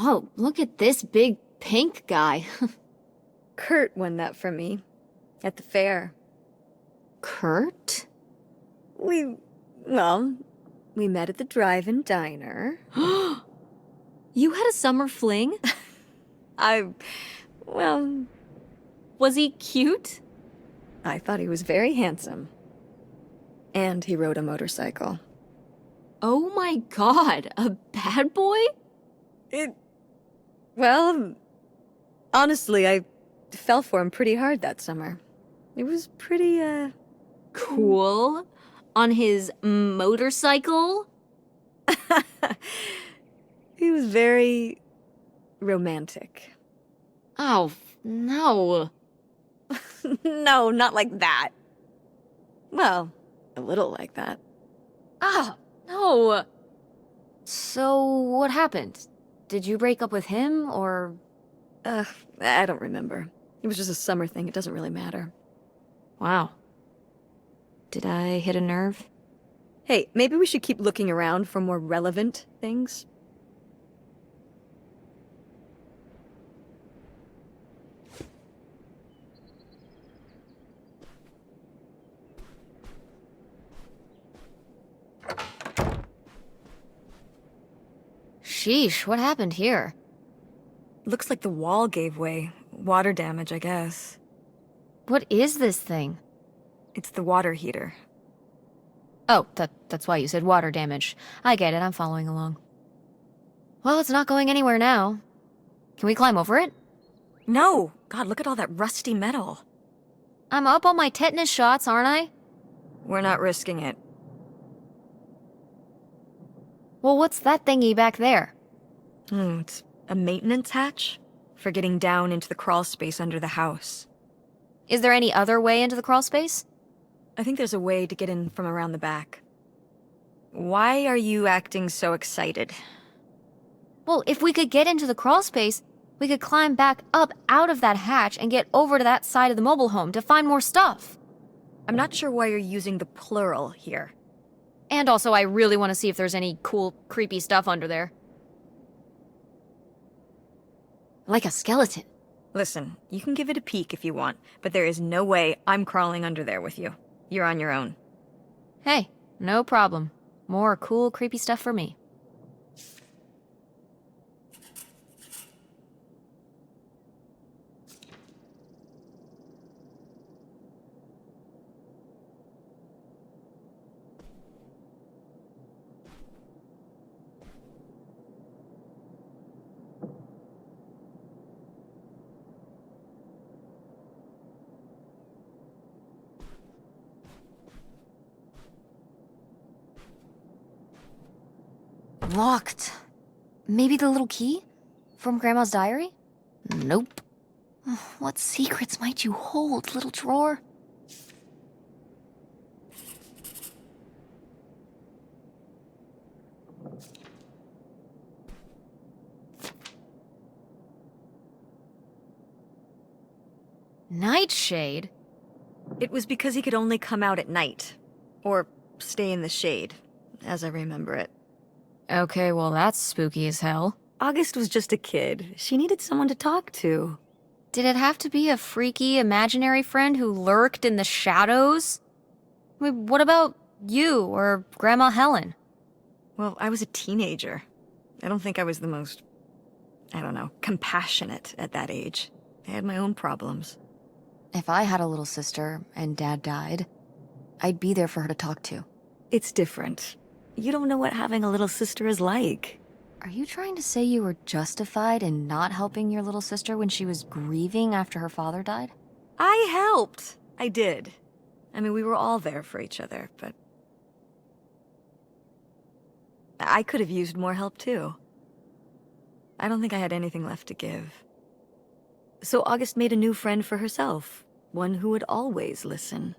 Oh, look at this big pink guy. Kurt won that from me. At the fair. Kurt? We met at the drive-in diner. You had a summer fling? Was he cute? I thought he was very handsome. And he rode a motorcycle. Oh my god, a bad boy? Honestly, I fell for him pretty hard that summer. It was pretty, Cool. On his motorcycle? He was very romantic. Oh, no. No, not like that. Well, a little like that. Oh, no. So, what happened? Did you break up with him, or... I don't remember. It was just a summer thing. It doesn't really matter. Wow. Did I hit a nerve? Hey, maybe we should keep looking around for more relevant things. Sheesh, what happened here? Looks like the wall gave way. Water damage, I guess. What is this thing? It's the water heater. Oh, that's why you said water damage. I get it, I'm following along. Well, it's not going anywhere now. Can we climb over it? No! God, look at all that rusty metal. I'm up on my tetanus shots, aren't I? We're not risking it. Well, what's that thingy back there? It's a maintenance hatch for getting down into the crawl space under the house. Is there any other way into the crawl space? I think there's a way to get in from around the back. Why are you acting so excited? Well, if we could get into the crawl space, we could climb back up out of that hatch and get over to that side of the mobile home to find more stuff. I'm not sure why you're using the plural here. And also, I really want to see if there's any cool, creepy stuff under there. Like a skeleton. Listen, you can give it a peek if you want, but there is no way I'm crawling under there with you. You're on your own. Hey, no problem. More cool, creepy stuff for me. Locked. Maybe the little key? From Grandma's diary? Nope. What secrets might you hold, little drawer? Nightshade? It was because he could only come out at night. Or stay in the shade, as I remember it. Okay, well that's spooky as hell. August was just a kid. She needed someone to talk to. Did it have to be a freaky, imaginary friend who lurked in the shadows? I mean, what about you or Grandma Helen? Well, I was a teenager. I don't think I was the most, compassionate at that age. I had my own problems. If I had a little sister and Dad died, I'd be there for her to talk to. It's different. You don't know what having a little sister is like. Are you trying to say you were justified in not helping your little sister when she was grieving after her father died? I helped. I did. I mean, we were all there for each other, but I could have used more help too. I don't think I had anything left to give. So August made a new friend for herself, one who would always listen.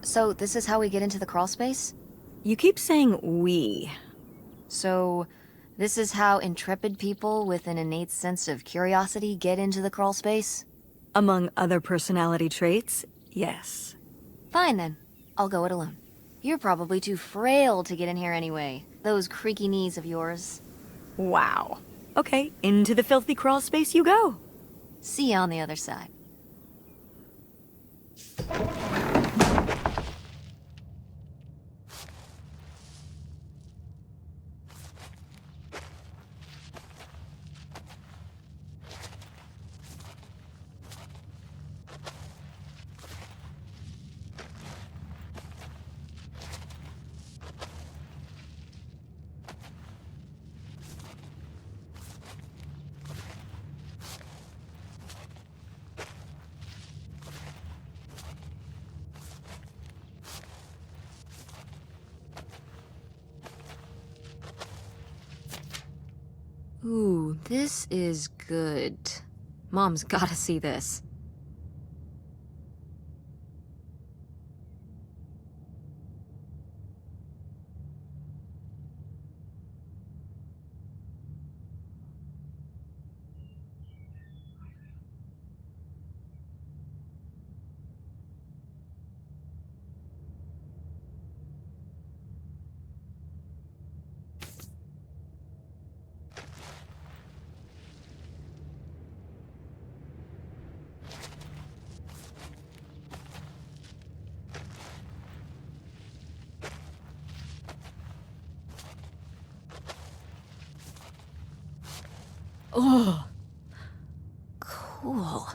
So this is how we get into the crawl space? You keep saying we. So this is how intrepid people with an innate sense of curiosity get into the crawl space? Among other personality traits, yes. Fine then. I'll go it alone. You're probably too frail to get in here anyway. Those creaky knees of yours. Wow. Okay, into the filthy crawl space you go. See you on the other side. Ooh, this is good. Mom's gotta see this. Oh, cool.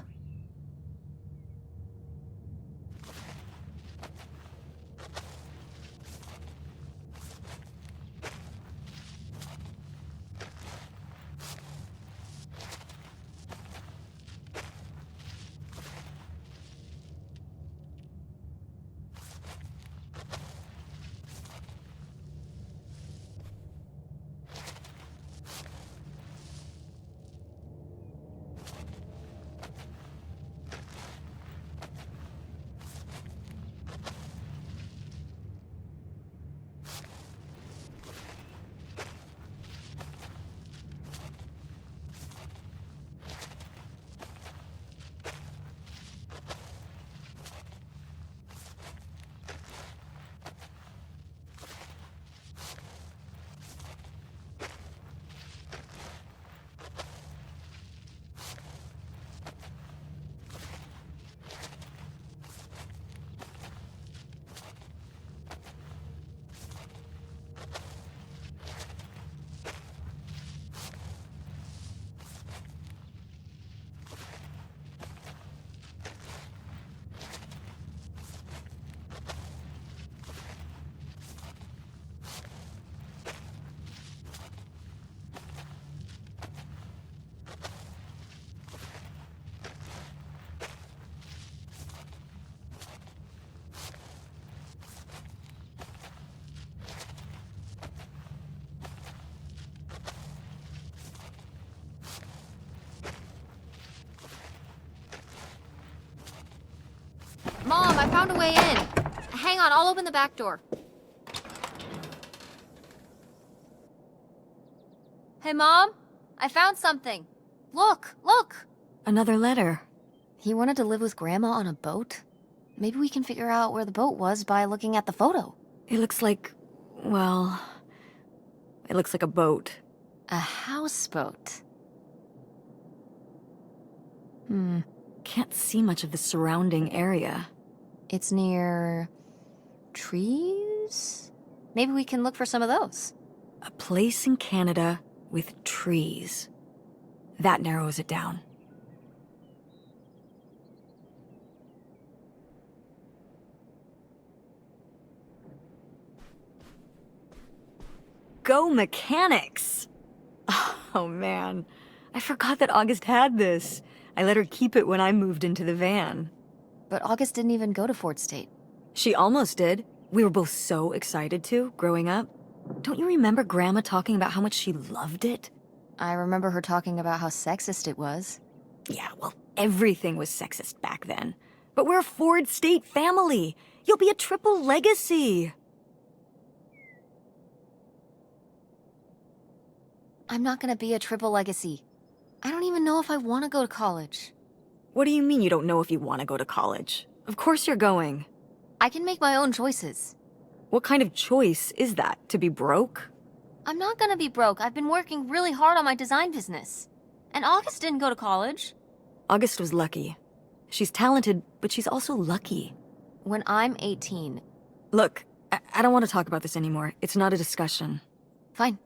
Mom, I found a way in. Hang on, I'll open the back door. Hey, Mom? I found something. Look, look! Another letter. He wanted to live with Grandma on a boat? Maybe we can figure out where the boat was by looking at the photo. It looks like, well, it looks like a boat. A houseboat. Can't see much of the surrounding area. It's near... trees? Maybe we can look for some of those. A place in Canada with trees. That narrows it down. Go mechanics! Oh man, I forgot that August had this. I let her keep it when I moved into the van. But August didn't even go to Fort State. She almost did. We were both so excited to, growing up. Don't you remember Grandma talking about how much she loved it? I remember her talking about how sexist it was. Yeah, well, everything was sexist back then. But we're a Ford State family. You'll be a triple legacy. I'm not gonna be a triple legacy. I don't even know if I want to go to college. What do you mean you don't know if you want to go to college? Of course you're going. I can make my own choices. What kind of choice is that? To be broke? I'm not gonna be broke. I've been working really hard on my design business. And August didn't go to college. August was lucky. She's talented, but she's also lucky. When I'm 18. Look, I don't want to talk about this anymore. It's not a discussion. Fine.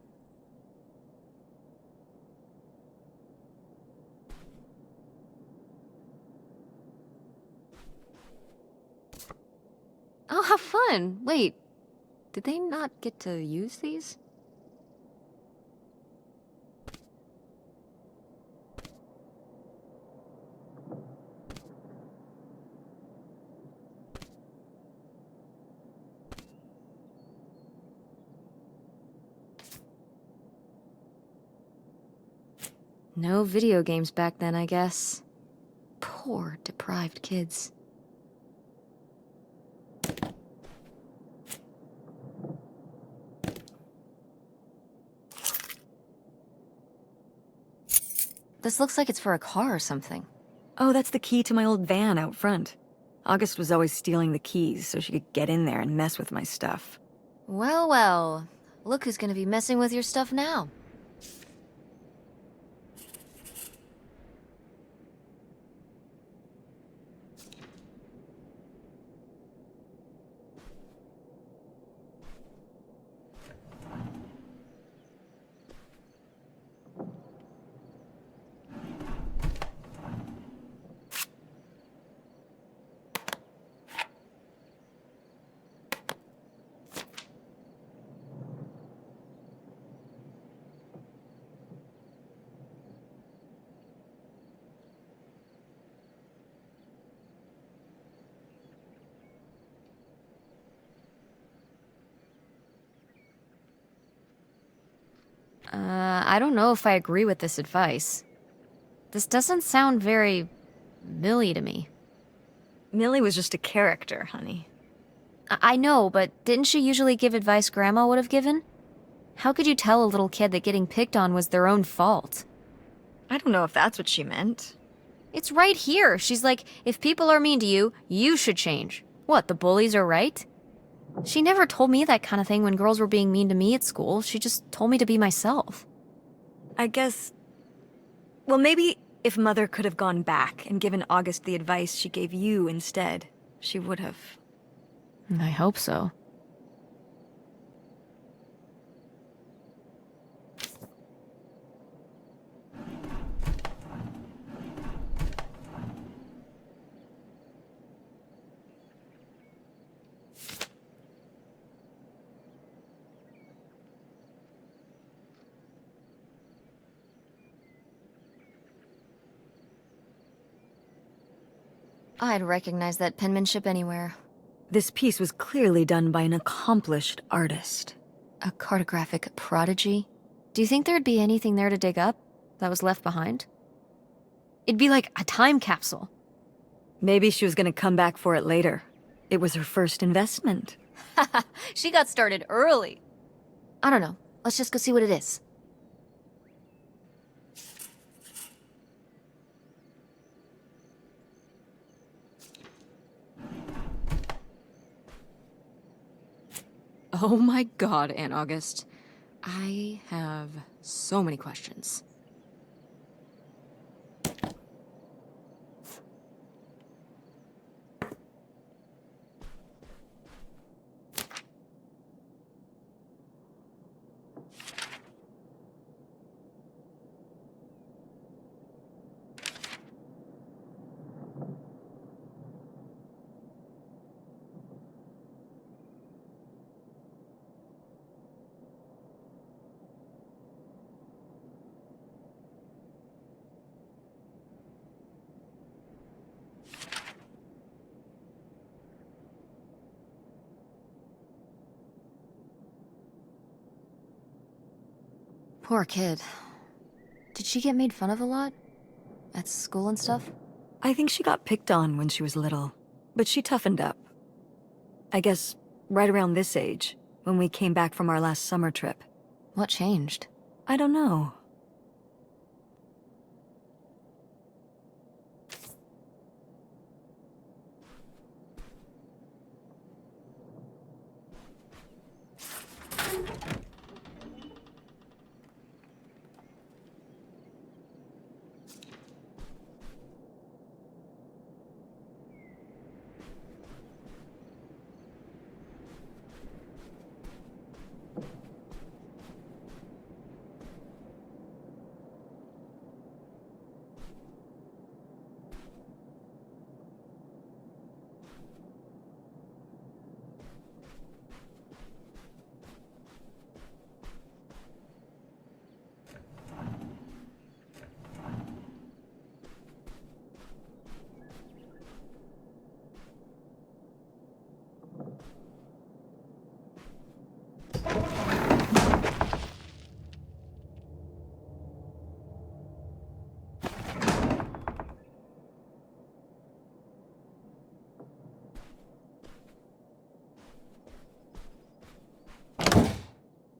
Oh, how fun. Wait, did they not get to use these? No video games back then, I guess. Poor, deprived kids. This looks like it's for a car or something. Oh, that's the key to my old van out front. August was always stealing the keys so she could get in there and mess with my stuff. Well, well. Look who's gonna be messing with your stuff now. I don't know if I agree with this advice. This doesn't sound very Millie to me. Millie was just a character, honey. I know, but didn't she usually give advice Grandma would have given? How could you tell a little kid that getting picked on was their own fault? I don't know if that's what she meant. It's right here. She's like, if people are mean to you, you should change. What, the bullies are right? She never told me that kind of thing when girls were being mean to me at school. She just told me to be myself. I guess... Well, maybe if Mother could have gone back and given August the advice she gave you instead, she would have. I hope so. I'd recognize that penmanship anywhere. This piece was clearly done by an accomplished artist. A cartographic prodigy? Do you think there'd be anything there to dig up that was left behind? It'd be like a time capsule. Maybe she was gonna come back for it later. It was her first investment. She got started early. I don't know. Let's just go see what it is. Oh my god, Aunt August. I have so many questions. Poor kid. Did she get made fun of a lot? At school and stuff? I think she got picked on when she was little, but she toughened up. I guess right around this age, when we came back from our last summer trip. What changed? I don't know.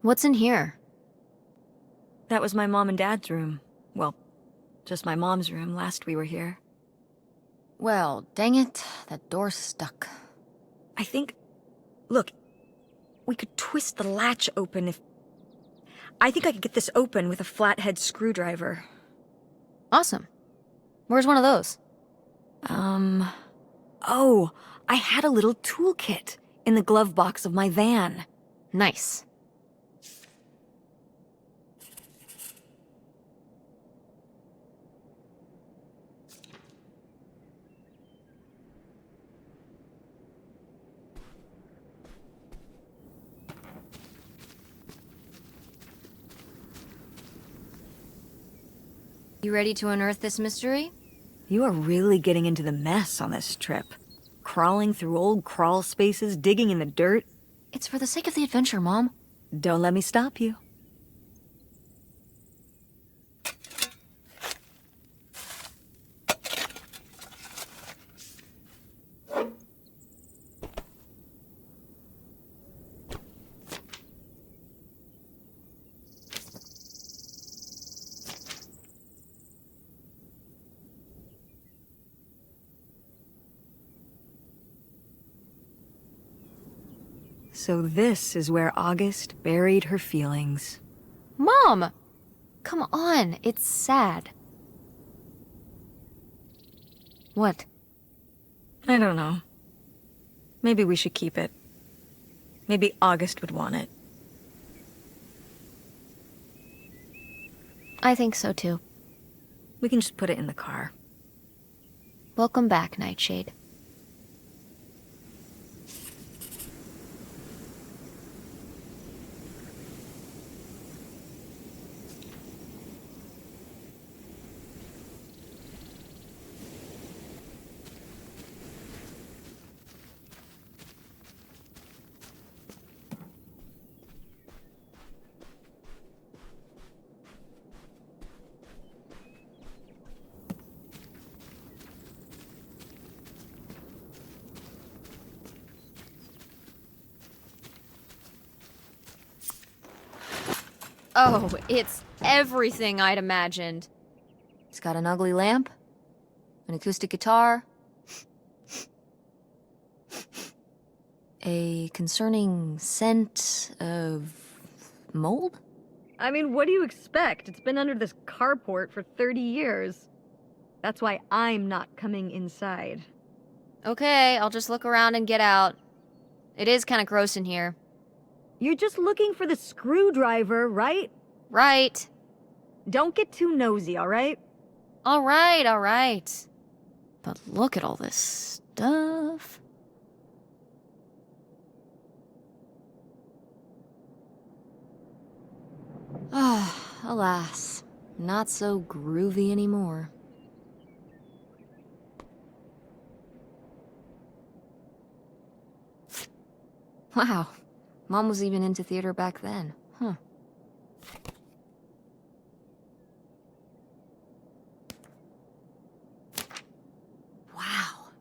What's in here? That was my mom and dad's room. Well, just my mom's room last we were here. Well, dang it, that door's stuck. I think... Look, we could twist the latch open if... I think I could get this open with a flathead screwdriver. Awesome. Where's one of those? Oh, I had a little toolkit in the glove box of my van. Nice. You ready to unearth this mystery? You are really getting into the mess on this trip. Crawling through old crawl spaces, digging in the dirt. It's for the sake of the adventure, Mom. Don't let me stop you. So this is where August buried her feelings. Mom! Come on, it's sad. What? I don't know. Maybe we should keep it. Maybe August would want it. I think so too. We can just put it in the car. Welcome back, Nightshade. Oh, it's everything I'd imagined. It's got an ugly lamp, an acoustic guitar, a concerning scent of mold? I mean, what do you expect? It's been under this carport for 30 years. That's why I'm not coming inside. Okay, I'll just look around and get out. It is kind of gross in here. You're just looking for the screwdriver, right? Right. Don't get too nosy, all right? All right. But look at all this stuff. Ah, alas. Not so groovy anymore. Wow. Mom was even into theater back then. Huh. Wow.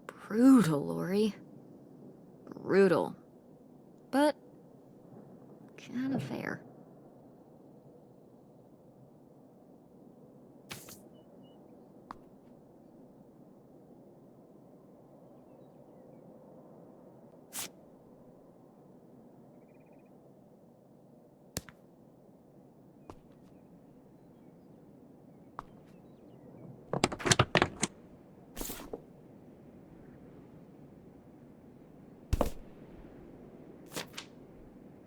Brutal, Lori. Brutal. But kind of fair.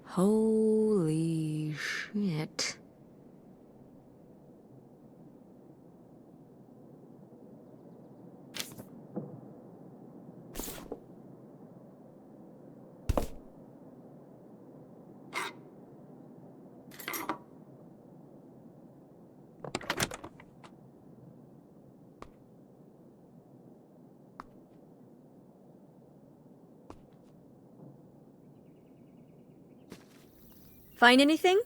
Holy shit. Find anything?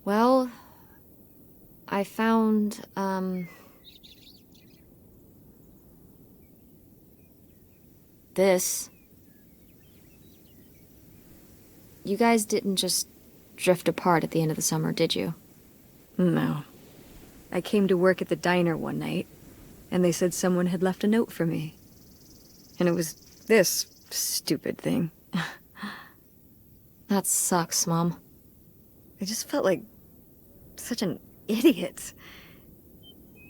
Well, I found, this. You guys didn't just drift apart at the end of the summer, did you? No. I came to work at the diner one night, and they said someone had left a note for me. And it was this stupid thing. That sucks, Mom. I just felt like such an idiot.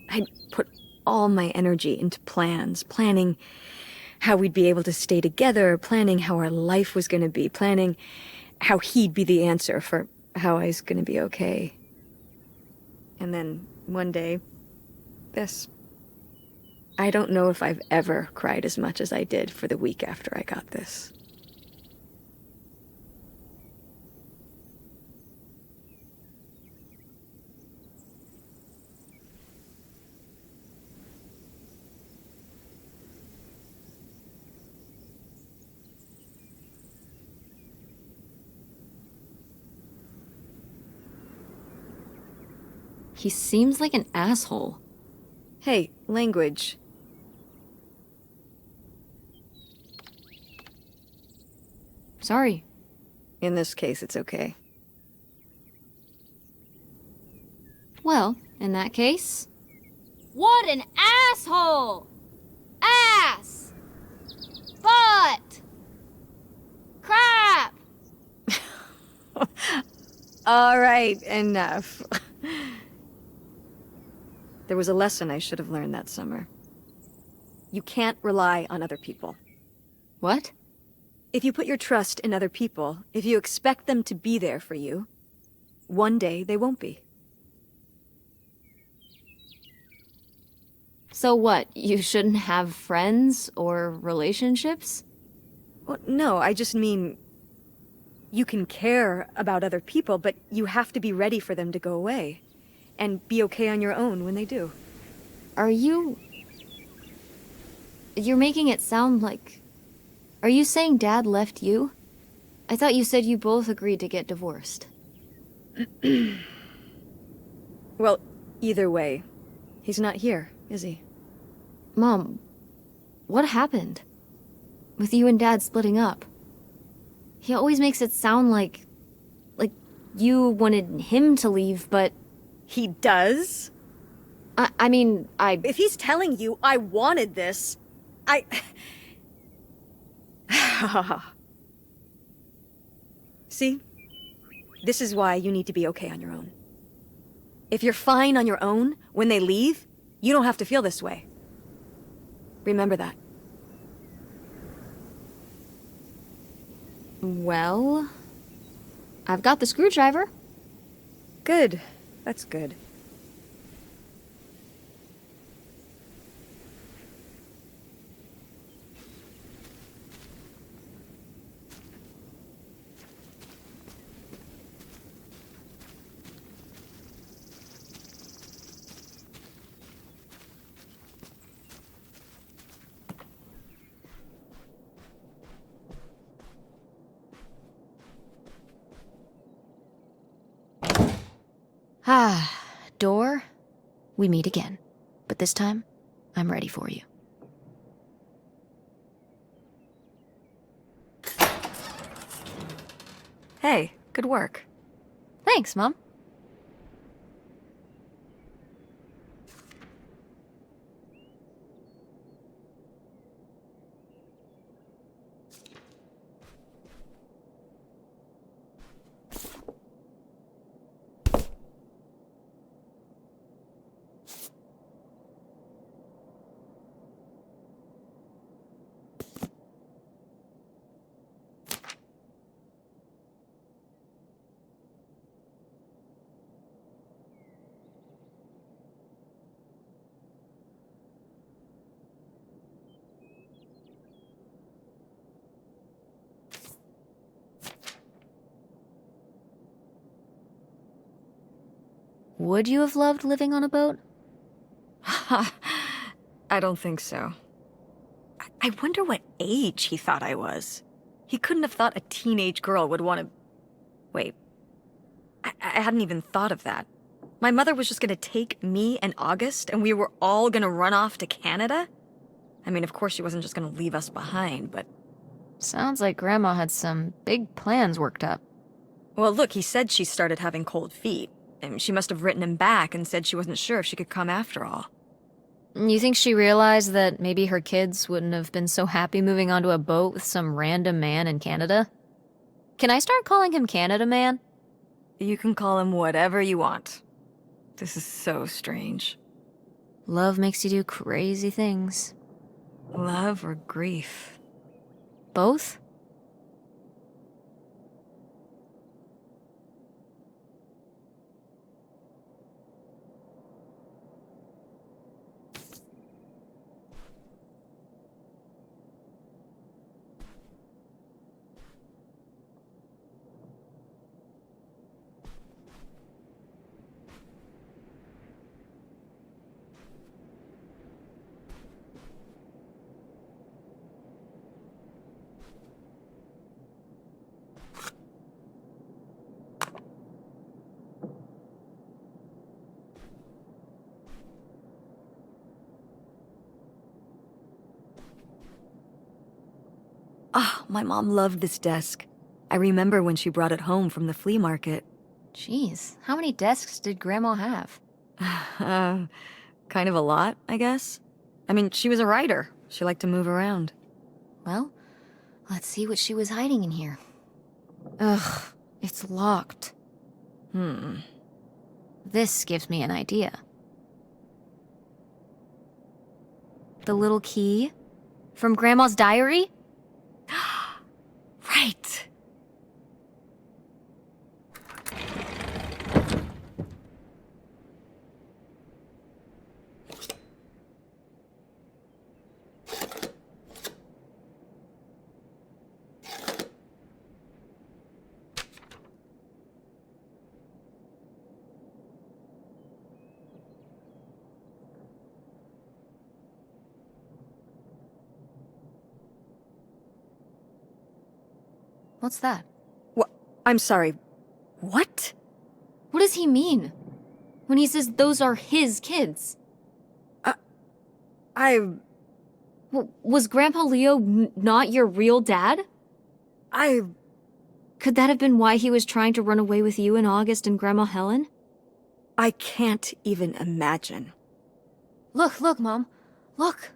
I'd put all my energy into plans, planning how we'd be able to stay together, planning how our life was going to be, planning how he'd be the answer for how I was going to be okay. And then one day, this. I don't know if I've ever cried as much as I did for the week after I got this. He seems like an asshole. Hey, language. Sorry. In this case, it's okay. Well, in that case... What an asshole! Ass! Butt! Crap! All right, enough. There was a lesson I should have learned that summer. You can't rely on other people. What? If you put your trust in other people, if you expect them to be there for you, one day they won't be. So what, you shouldn't have friends or relationships? Well, no, I just mean... You can care about other people, but you have to be ready for them to go away. And be okay on your own when they do. Are you... You're making it sound like... Are you saying Dad left you? I thought you said you both agreed to get divorced. Well, either way, he's not here, is he? Mom, what happened? With you and Dad splitting up? He always makes it sound like you wanted him to leave, but... He does? I mean, If he's telling you I wanted this, See? This is why you need to be okay on your own. If you're fine on your own, when they leave, you don't have to feel this way. Remember that. Well... I've got the screwdriver. Good. That's good. Ah, door, we meet again. But this time, I'm ready for you. Hey, good work. Thanks, Mom. Would you have loved living on a boat? I don't think so. I wonder what age he thought I was. He couldn't have thought a teenage girl would want to... Wait. I hadn't even thought of that. My mother was just gonna take me and August, and we were all gonna run off to Canada? I mean, of course she wasn't just gonna leave us behind, but... Sounds like Grandma had some big plans worked up. Well, look, he said she started having cold feet. And she must have written him back and said she wasn't sure if she could come after all. You think she realized that maybe her kids wouldn't have been so happy moving onto a boat with some random man in Canada? Can I start calling him Canada Man? You can call him whatever you want. This is so strange. Love makes you do crazy things. Love or grief? Both? Ah, my mom loved this desk. I remember when she brought it home from the flea market. Jeez, how many desks did Grandma have? Kind of a lot, I guess. I mean, she was a writer. She liked to move around. Well, let's see what she was hiding in here. Ugh, it's locked. This gives me an idea. The little key? From Grandma's diary? Right. What's that? What? I'm sorry. What? What does he mean? When he says those are his kids? Was Grandpa Leo not your real dad? Could that have been why he was trying to run away with you in August and Grandma Helen? I can't even imagine. Look, Mom. Look.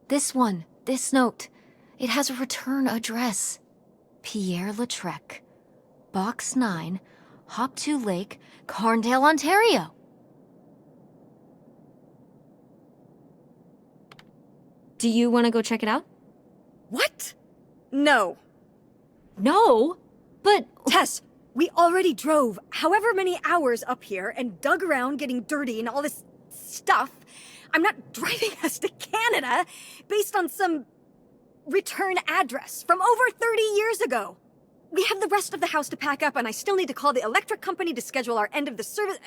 This one. This note. It has a return address. Pierre Lautrec. Box 9, Hop2 Lake, Carndale, Ontario. Do you want to go check it out? What? No. No, but... Tess, we already drove however many hours up here and dug around getting dirty and all this stuff. I'm not driving us to Canada based on some return address from over 30 years ago. We have the rest of the house to pack up, and I still need to call the electric company to schedule our end of the service,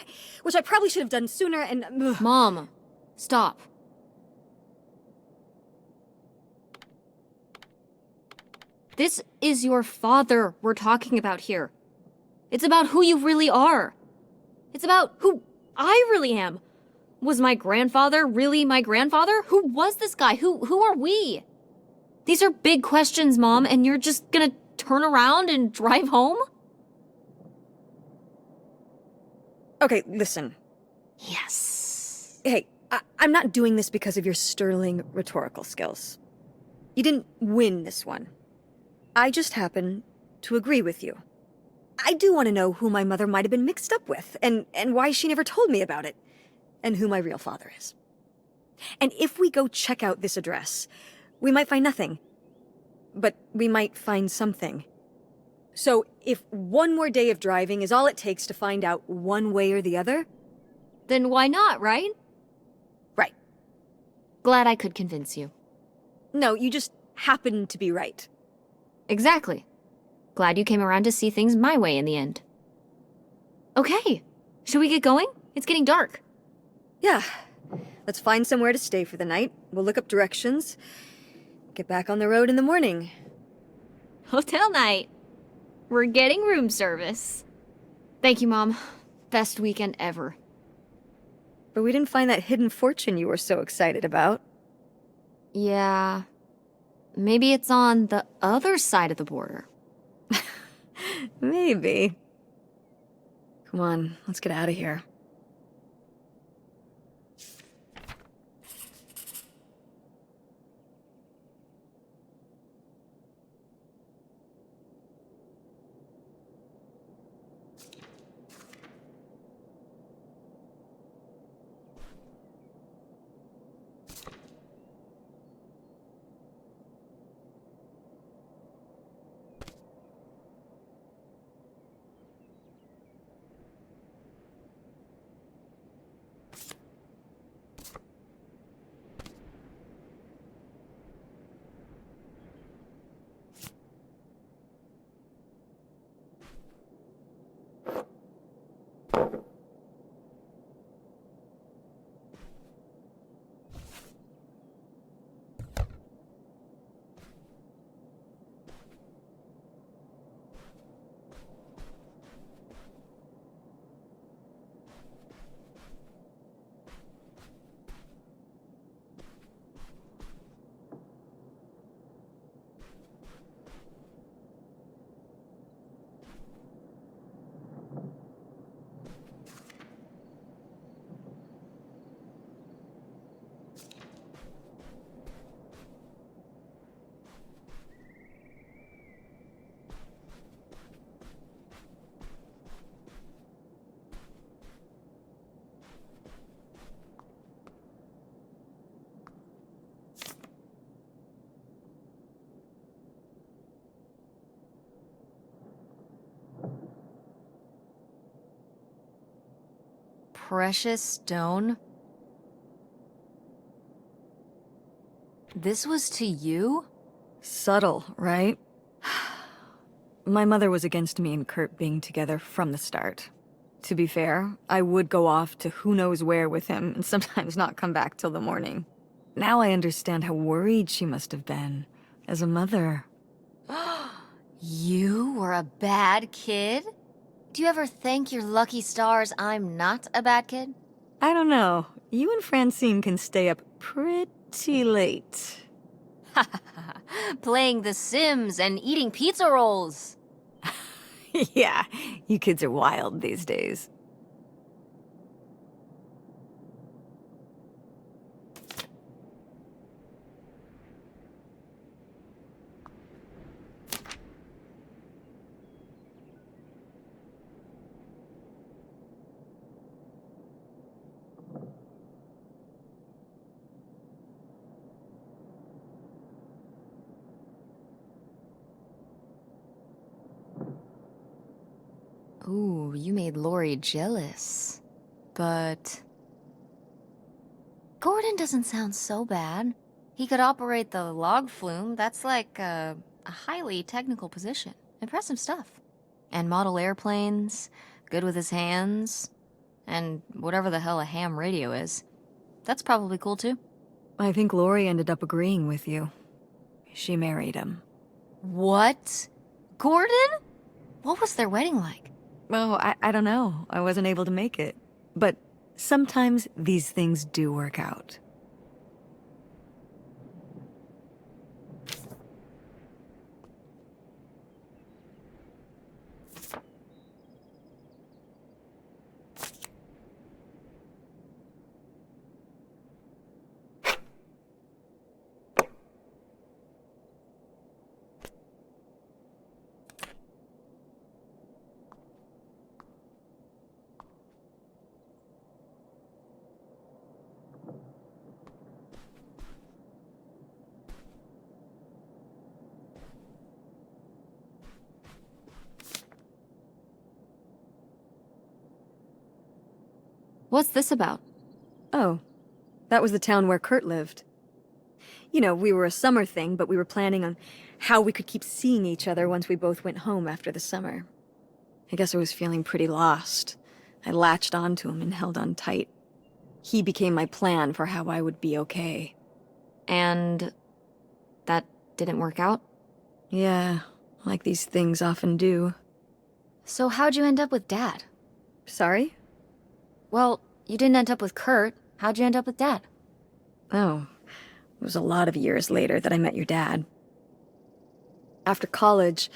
which I probably should have done sooner, and... Mom, stop. This is your father we're talking about here. It's about who you really are. It's about who I really am. Was my grandfather really my grandfather? Who was this guy? Who are we? These are big questions, Mom, and you're just gonna turn around and drive home? Okay, listen. Yes. Hey, I'm not doing this because of your sterling rhetorical skills. You didn't win this one. I just happen to agree with you. I do want to know who my mother might have been mixed up with, and why she never told me about it, and who my real father is. And if we go check out this address, we might find nothing. But we might find something. So if one more day of driving is all it takes to find out one way or the other... Then why not, right? Right. Glad I could convince you. No, you just happen to be right. Exactly. Glad you came around to see things my way in the end. Okay, should we get going? It's getting dark. Yeah. Let's find somewhere to stay for the night. We'll look up directions. Get back on the road in the morning. Hotel night. We're getting room service. Thank you, Mom. Best weekend ever. But we didn't find that hidden fortune you were so excited about. Yeah. Maybe it's on the other side of the border. Maybe. Come on, let's get out of here. Precious stone? This was to you? Subtle, right? My mother was against me and Kurt being together from the start. To be fair, I would go off to who knows where with him and sometimes not come back till the morning. Now I understand how worried she must have been, as a mother. You were a bad kid? Do you ever thank your lucky stars I'm not a bad kid? I don't know. You and Francine can stay up pretty late. Playing The Sims and eating pizza rolls. Yeah, you kids are wild these days. Ooh, you made Lori jealous. But Gordon doesn't sound so bad. He could operate the log flume. That's like a highly technical position. Impressive stuff. And model airplanes, good with his hands, and whatever the hell a ham radio is. That's probably cool too. I think Lori ended up agreeing with you. She married him. What? Gordon? What was their wedding like? Oh, I don't know. I wasn't able to make it. But sometimes these things do work out. What's this about? Oh, that was the town where Kurt lived. You know, we were a summer thing, but we were planning on how we could keep seeing each other once we both went home after the summer. I guess I was feeling pretty lost. I latched onto him and held on tight. He became my plan for how I would be okay. And that didn't work out? Yeah, like these things often do. So how'd you end up with Dad? Sorry? Well, you didn't end up with Kurt. How'd you end up with Dad? Oh, it was a lot of years later that I met your dad. After college,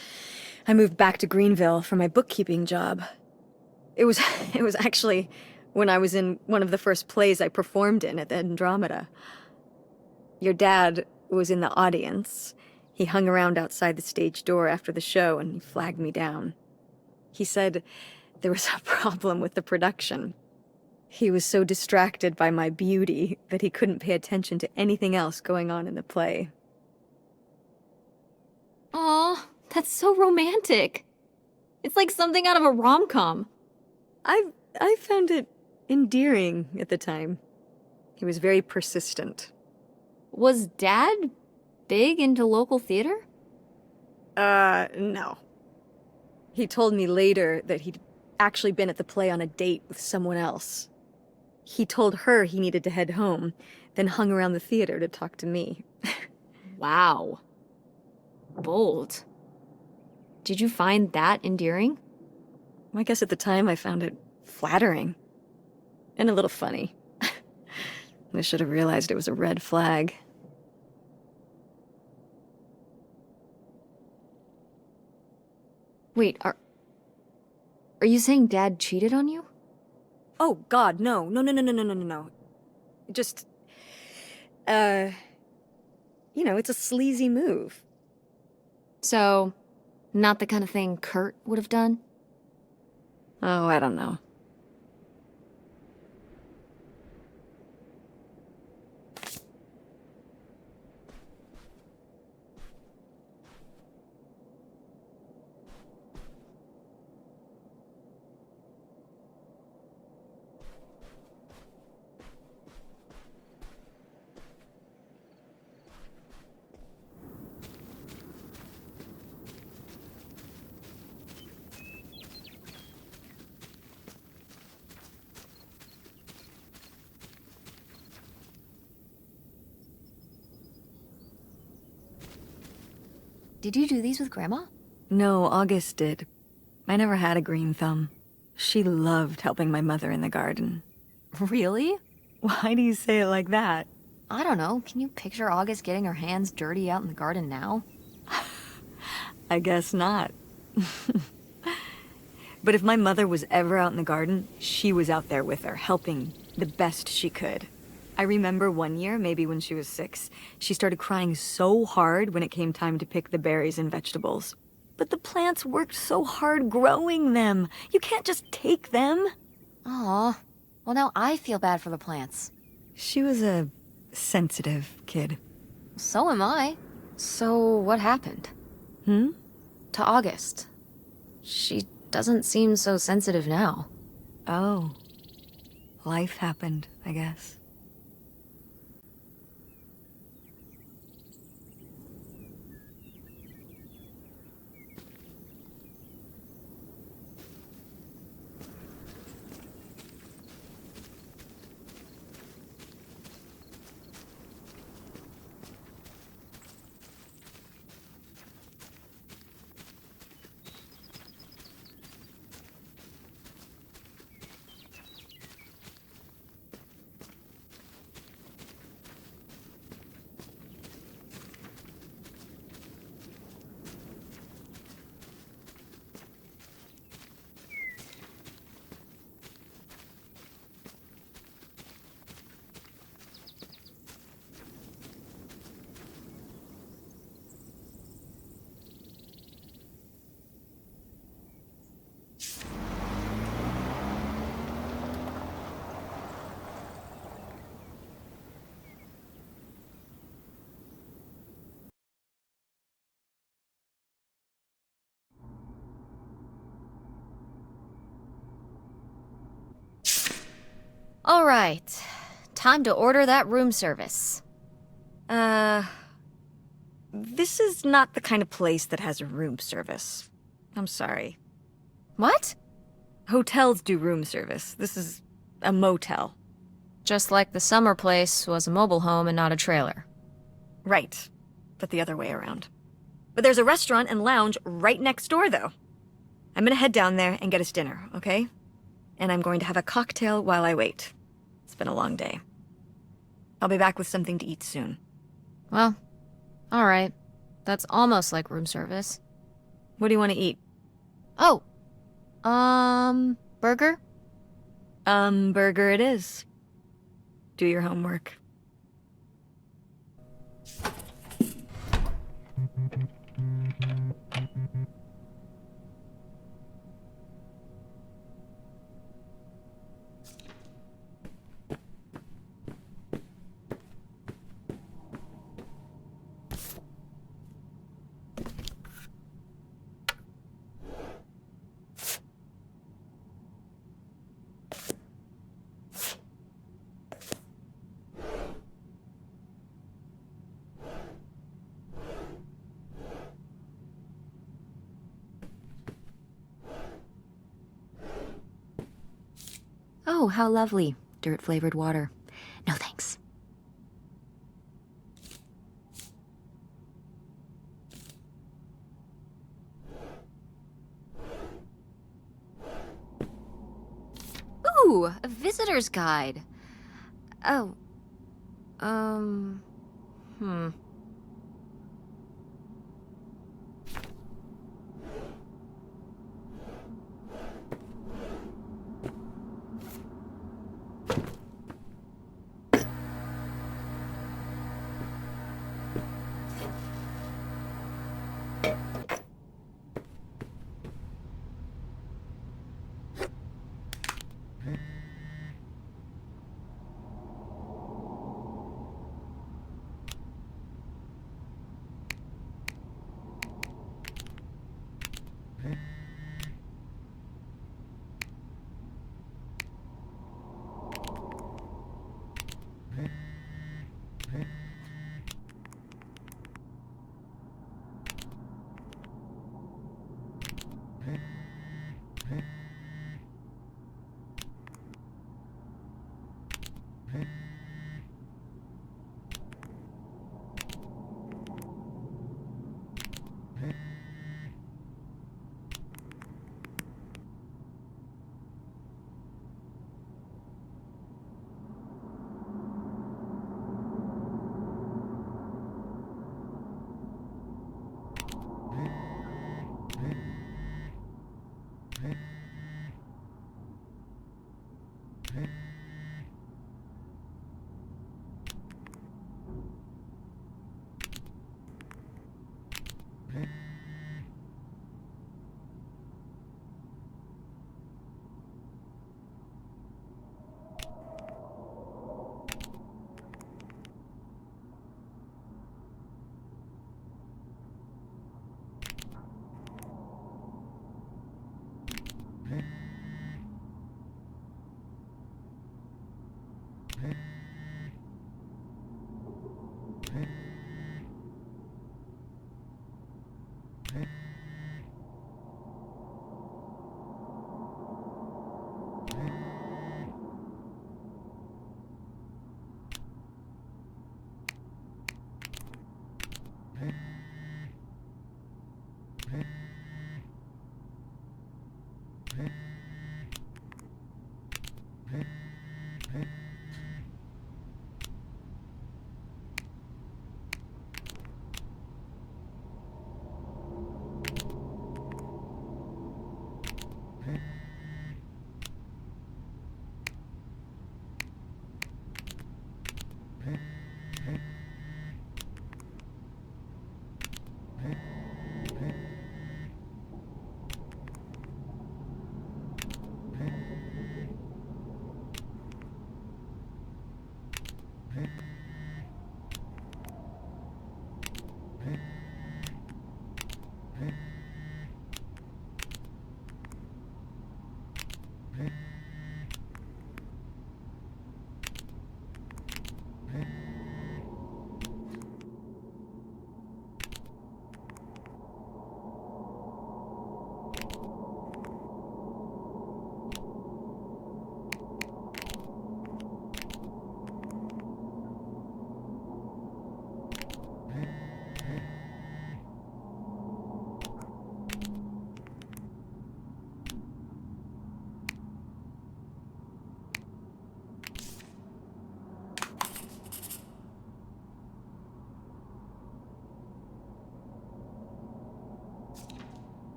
I moved back to Greenville for my bookkeeping job. It was it was actually when I was in one of the first plays I performed in at the Andromeda. Your dad was in the audience. He hung around outside the stage door after the show and he flagged me down. He said there was a problem with the production. He was so distracted by my beauty that he couldn't pay attention to anything else going on in the play. Aw, that's so romantic. It's like something out of a rom-com. I found it endearing at the time. He was very persistent. Was Dad big into local theater? No. He told me later that he'd actually been at the play on a date with someone else. He told her he needed to head home, then hung around the theater to talk to me. Wow. Bold. Did you find that endearing? I guess at the time I found it flattering. And a little funny. I should have realized it was a red flag. Wait, are you saying Dad cheated on you? Oh, God, no. No. Just, it's a sleazy move. So, not the kind of thing Kurt would have done? Oh, I don't know. Did you do these with Grandma? No, August did. I never had a green thumb. She loved helping my mother in the garden. Really? Why do you say it like that? I don't know. Can you picture August getting her hands dirty out in the garden now? I guess not. But if my mother was ever out in the garden, she was out there with her, helping the best she could. I remember one year, maybe when she was 6, she started crying so hard when it came time to pick the berries and vegetables. But the plants worked so hard growing them. You can't just take them. Aw. Well, now I feel bad for the plants. She was a sensitive kid. So am I. So what happened? Hmm? To August. She doesn't seem so sensitive now. Oh. Life happened, I guess. All right. Time to order that room service. This is not the kind of place that has a room service. I'm sorry. What? Hotels do room service. This is a motel. Just like the summer place was a mobile home and not a trailer. Right. But the other way around. But there's a restaurant and lounge right next door, though. I'm gonna head down there and get us dinner, okay? And I'm going to have a cocktail while I wait. It's been a long day. I'll be back with something to eat soon. Well, all right. That's almost like room service. What do you want to eat? Oh, Burger? Burger it is. Do your homework. Oh, how lovely. Dirt-flavored water. No thanks. Ooh, a visitor's guide. Oh. Hmm.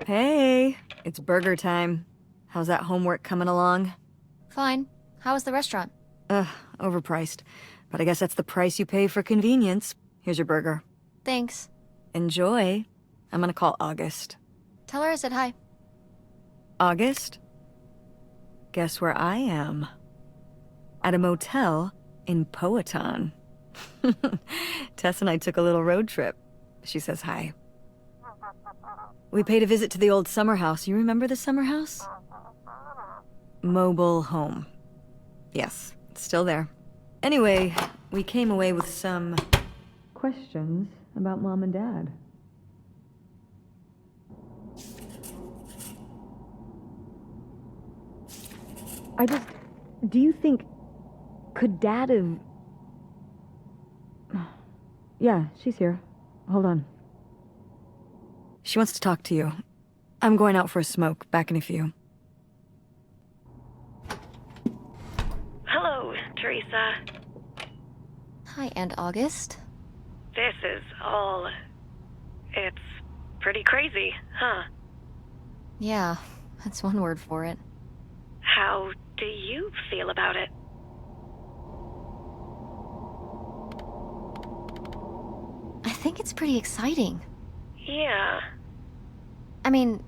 Hey, it's burger time. How's that homework coming along? Fine. How was the restaurant? Ugh, overpriced. But I guess that's the price you pay for convenience. Here's your burger. Thanks. Enjoy. I'm gonna call August. Tell her I said hi. August? Guess where I am? At a motel in Powhatan. Tess and I took a little road trip. She says hi. We paid a visit to the old summer house. You remember the summer house? Mobile home. Yes, it's still there. Anyway, we came away with some questions about Mom and Dad. Do you think, could Dad have... Yeah, she's here. Hold on. She wants to talk to you. I'm going out for a smoke. Back in a few. Hello, Teresa. Hi, Aunt August. This is all... It's pretty crazy, huh? Yeah, that's one word for it. How do you feel about it? I think it's pretty exciting. Yeah. I mean,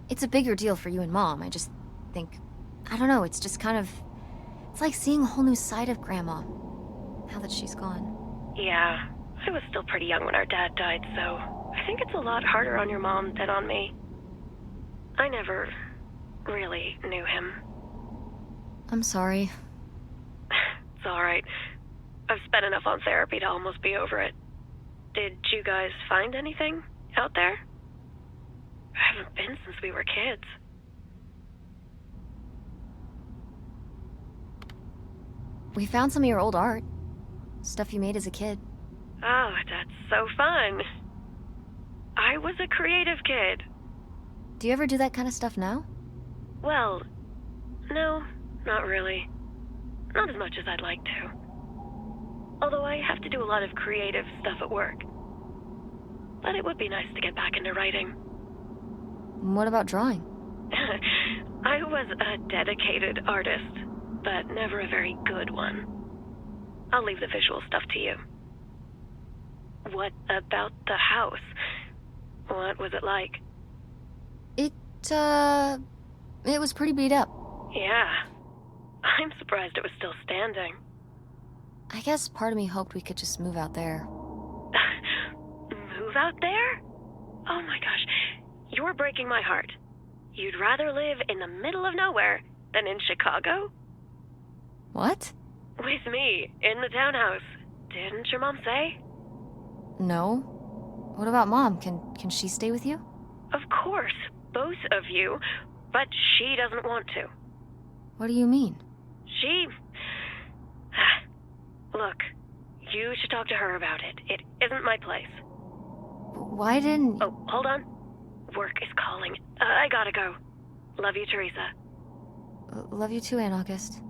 it's a bigger deal for you and Mom. I just think... I don't know, it's just kind of... It's like seeing a whole new side of Grandma, now that she's gone. Yeah. I was still pretty young when our dad died, so I think it's a lot harder on your mom than on me. I never really knew him. I'm sorry. It's alright. I've spent enough on therapy to almost be over it. Did you guys find anything out there? I haven't been since we were kids. We found some of your old art. Stuff you made as a kid. Oh, that's so fun. I was a creative kid. Do you ever do that kind of stuff now? Well, no, not really. Not as much as I'd like to. Although I have to do a lot of creative stuff at work. But it would be nice to get back into writing. What about drawing? I was a dedicated artist, but never a very good one. I'll leave the visual stuff to you. What about the house? What was it like? It was pretty beat up. Yeah. I'm surprised it was still standing. I guess part of me hoped we could just move out there. Move out there? Oh my gosh. You're breaking my heart. You'd rather live in the middle of nowhere than in Chicago? What? With me, in the townhouse. Didn't your mom say? No. What about Mom? Can she stay with you? Of course, both of you, but she doesn't want to. What do you mean? She... Look, you should talk to her about it. It isn't my place. Why didn't... Oh, hold on. Work is calling. I gotta go. Love you, Teresa. Love you too, Aunt August.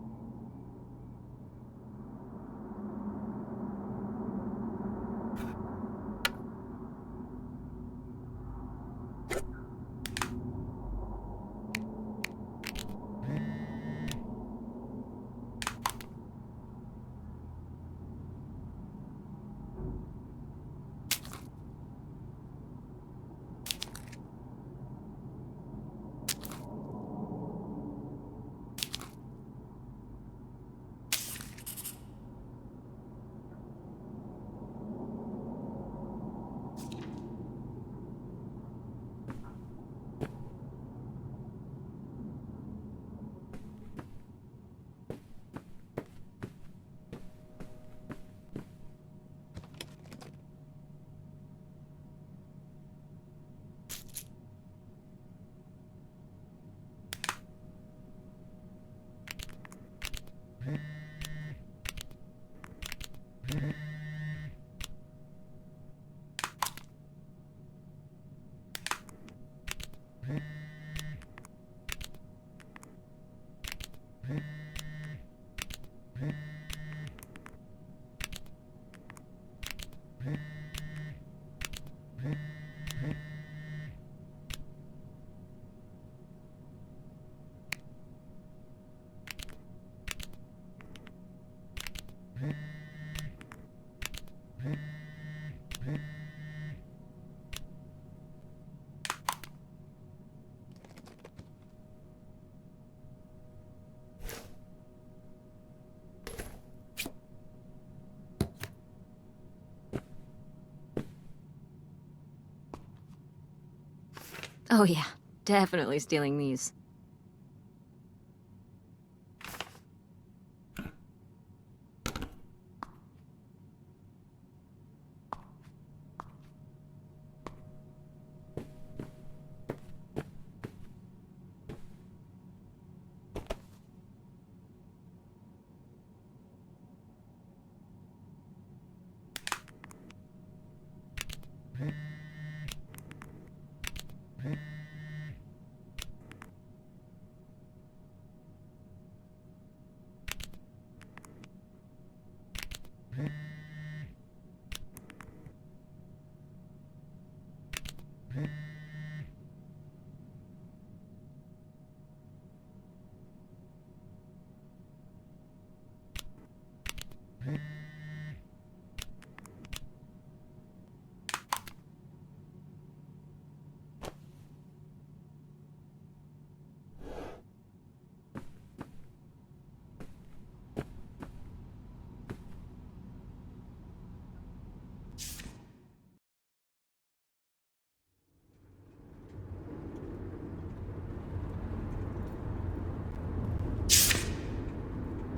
Oh yeah, definitely stealing these.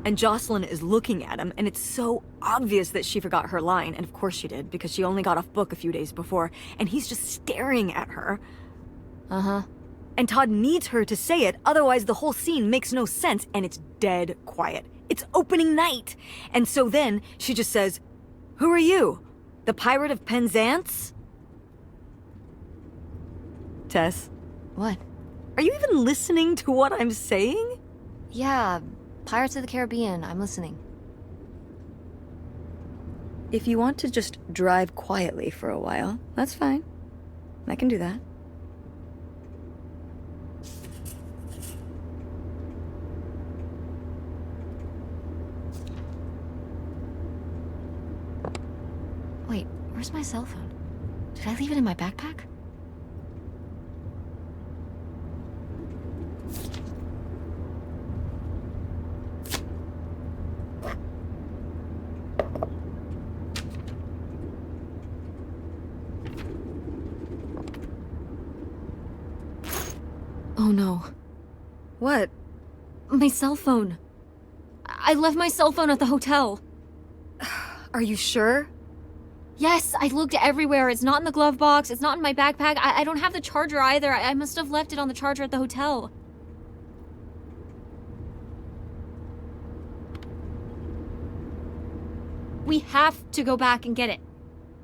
And Jocelyn is looking at him, and it's so obvious that she forgot her line, and of course she did, because she only got off book a few days before, and he's just staring at her. Uh-huh. And Todd needs her to say it, otherwise the whole scene makes no sense, and it's dead quiet. It's opening night! And so then, she just says, "Who are you? The Pirate of Penzance?" Tess, What? are you even listening to what I'm saying? Yeah, Pirates of the Caribbean, I'm listening. If you want to just drive quietly for a while, that's fine. I can do that. Wait, where's my cell phone? Did I leave it in my backpack? Oh no. What? My cell phone. I left my cell phone at the hotel. Are you sure? Yes, I looked everywhere. It's not in the glove box. It's not in my backpack. I don't have the charger either. I must have left it on the charger at the hotel. We have to go back and get it.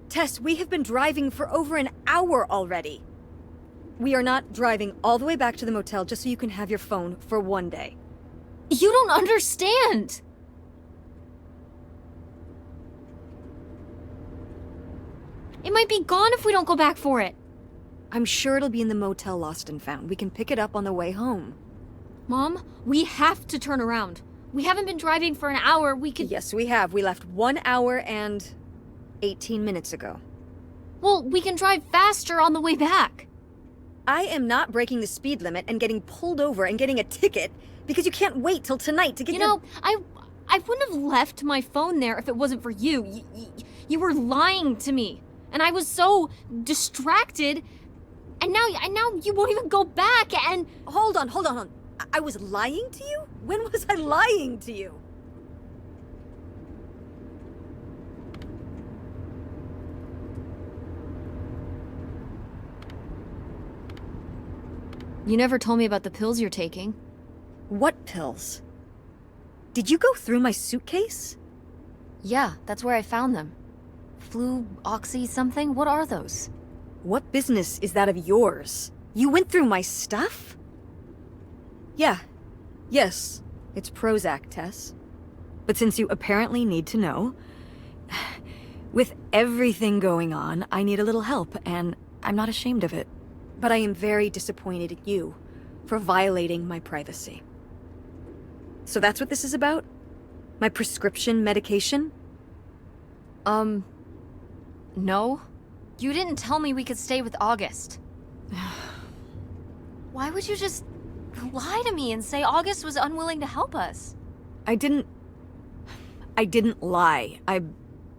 Tess, we have been driving for over an hour already. We are not driving all the way back to the motel just so you can have your phone for one day. You don't understand! It might be gone if we don't go back for it. I'm sure it'll be in the motel lost and found. We can pick it up on the way home. Mom, we have to turn around. We haven't been driving for an hour. We could... Yes, we have. We left 1 hour and 18 minutes ago. Well, we can drive faster on the way back. I am not breaking the speed limit and getting pulled over and getting a ticket because you can't wait till tonight to get You know, I wouldn't have left my phone there if it wasn't for you. You were lying to me. And I was so distracted. And now you won't even go back and... Hold on. I was lying to you? When was I lying to you? You never told me about the pills you're taking. What pills? Did you go through my suitcase? Yeah, that's where I found them. Flu, oxy, something? What are those? What business is that of yours? You went through my stuff? Yeah. Yes. It's Prozac, Tess. But since you apparently need to know, with everything going on, I need a little help, and I'm not ashamed of it. But I am very disappointed at you for violating my privacy. So that's what this is about? My prescription medication? No. You didn't tell me we could stay with August. Why would you just lie to me and say August was unwilling to help us? I didn't lie.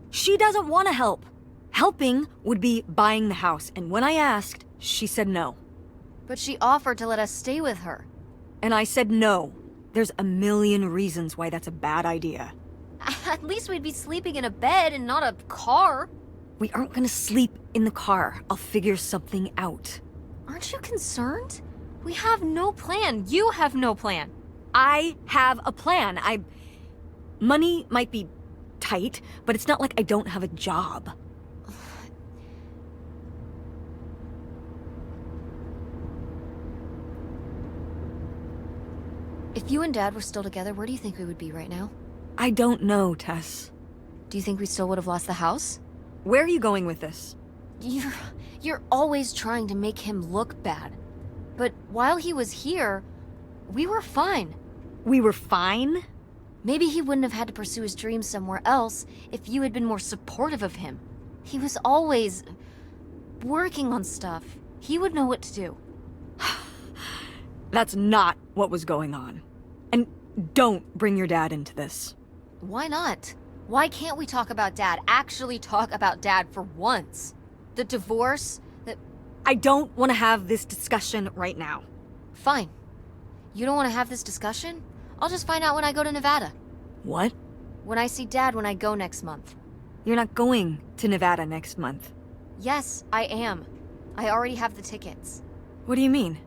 She doesn't want to help. Helping would be buying the house, and when I asked, she said no. But she offered to let us stay with her. And I said no. There's a million reasons why that's a bad idea. At least we'd be sleeping in a bed and not a car. We aren't gonna sleep in the car. I'll figure something out. Aren't you concerned? We have no plan. You have no plan. I have a plan. Money might be tight, but it's not like I don't have a job. If you and Dad were still together, where do you think we would be right now? I don't know, Tess. Do you think we still would have lost the house? Where are you going with this? You're always trying to make him look bad. But while he was here, we were fine. We were fine? Maybe he wouldn't have had to pursue his dreams somewhere else if you had been more supportive of him. He was always working on stuff. He would know what to do. That's not what was going on. And don't bring your dad into this. Why not? Why can't we talk about Dad? Actually talk about Dad for once? The divorce, I don't want to have this discussion right now. Fine. You don't want to have this discussion? I'll just find out when I go to Nevada. What? When I see Dad when I go next month. You're not going to Nevada next month. Yes, I am. I already have the tickets. What do you mean?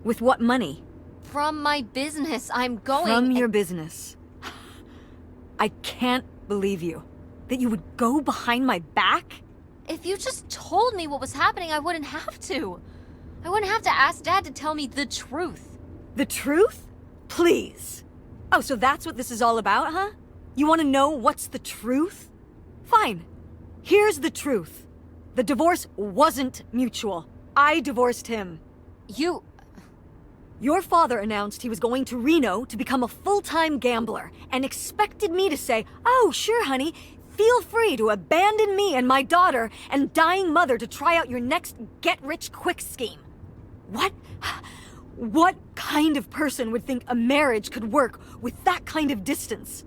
With what money? From my business, I'm going. From your business. I can't believe you. That you would go behind my back? If you just told me what was happening, I wouldn't have to. I wouldn't have to ask Dad to tell me the truth. The truth? Please. Oh, so that's what this is all about, huh? You want to know what's the truth? Fine. Here's the truth. The divorce wasn't mutual. I divorced him. Your father announced he was going to Reno to become a full-time gambler and expected me to say, "Oh, sure, honey, feel free to abandon me and my daughter and dying mother to try out your next get-rich-quick scheme." What? What kind of person would think a marriage could work with that kind of distance?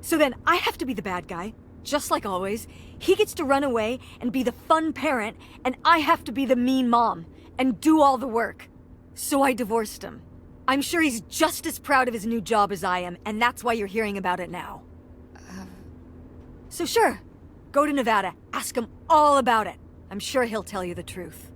So then I have to be the bad guy, just like always. He gets to run away and be the fun parent, and I have to be the mean mom and do all the work. So I divorced him. I'm sure he's just as proud of his new job as I am, and that's why you're hearing about it now. So sure, go to Nevada, ask him all about it. I'm sure he'll tell you the truth.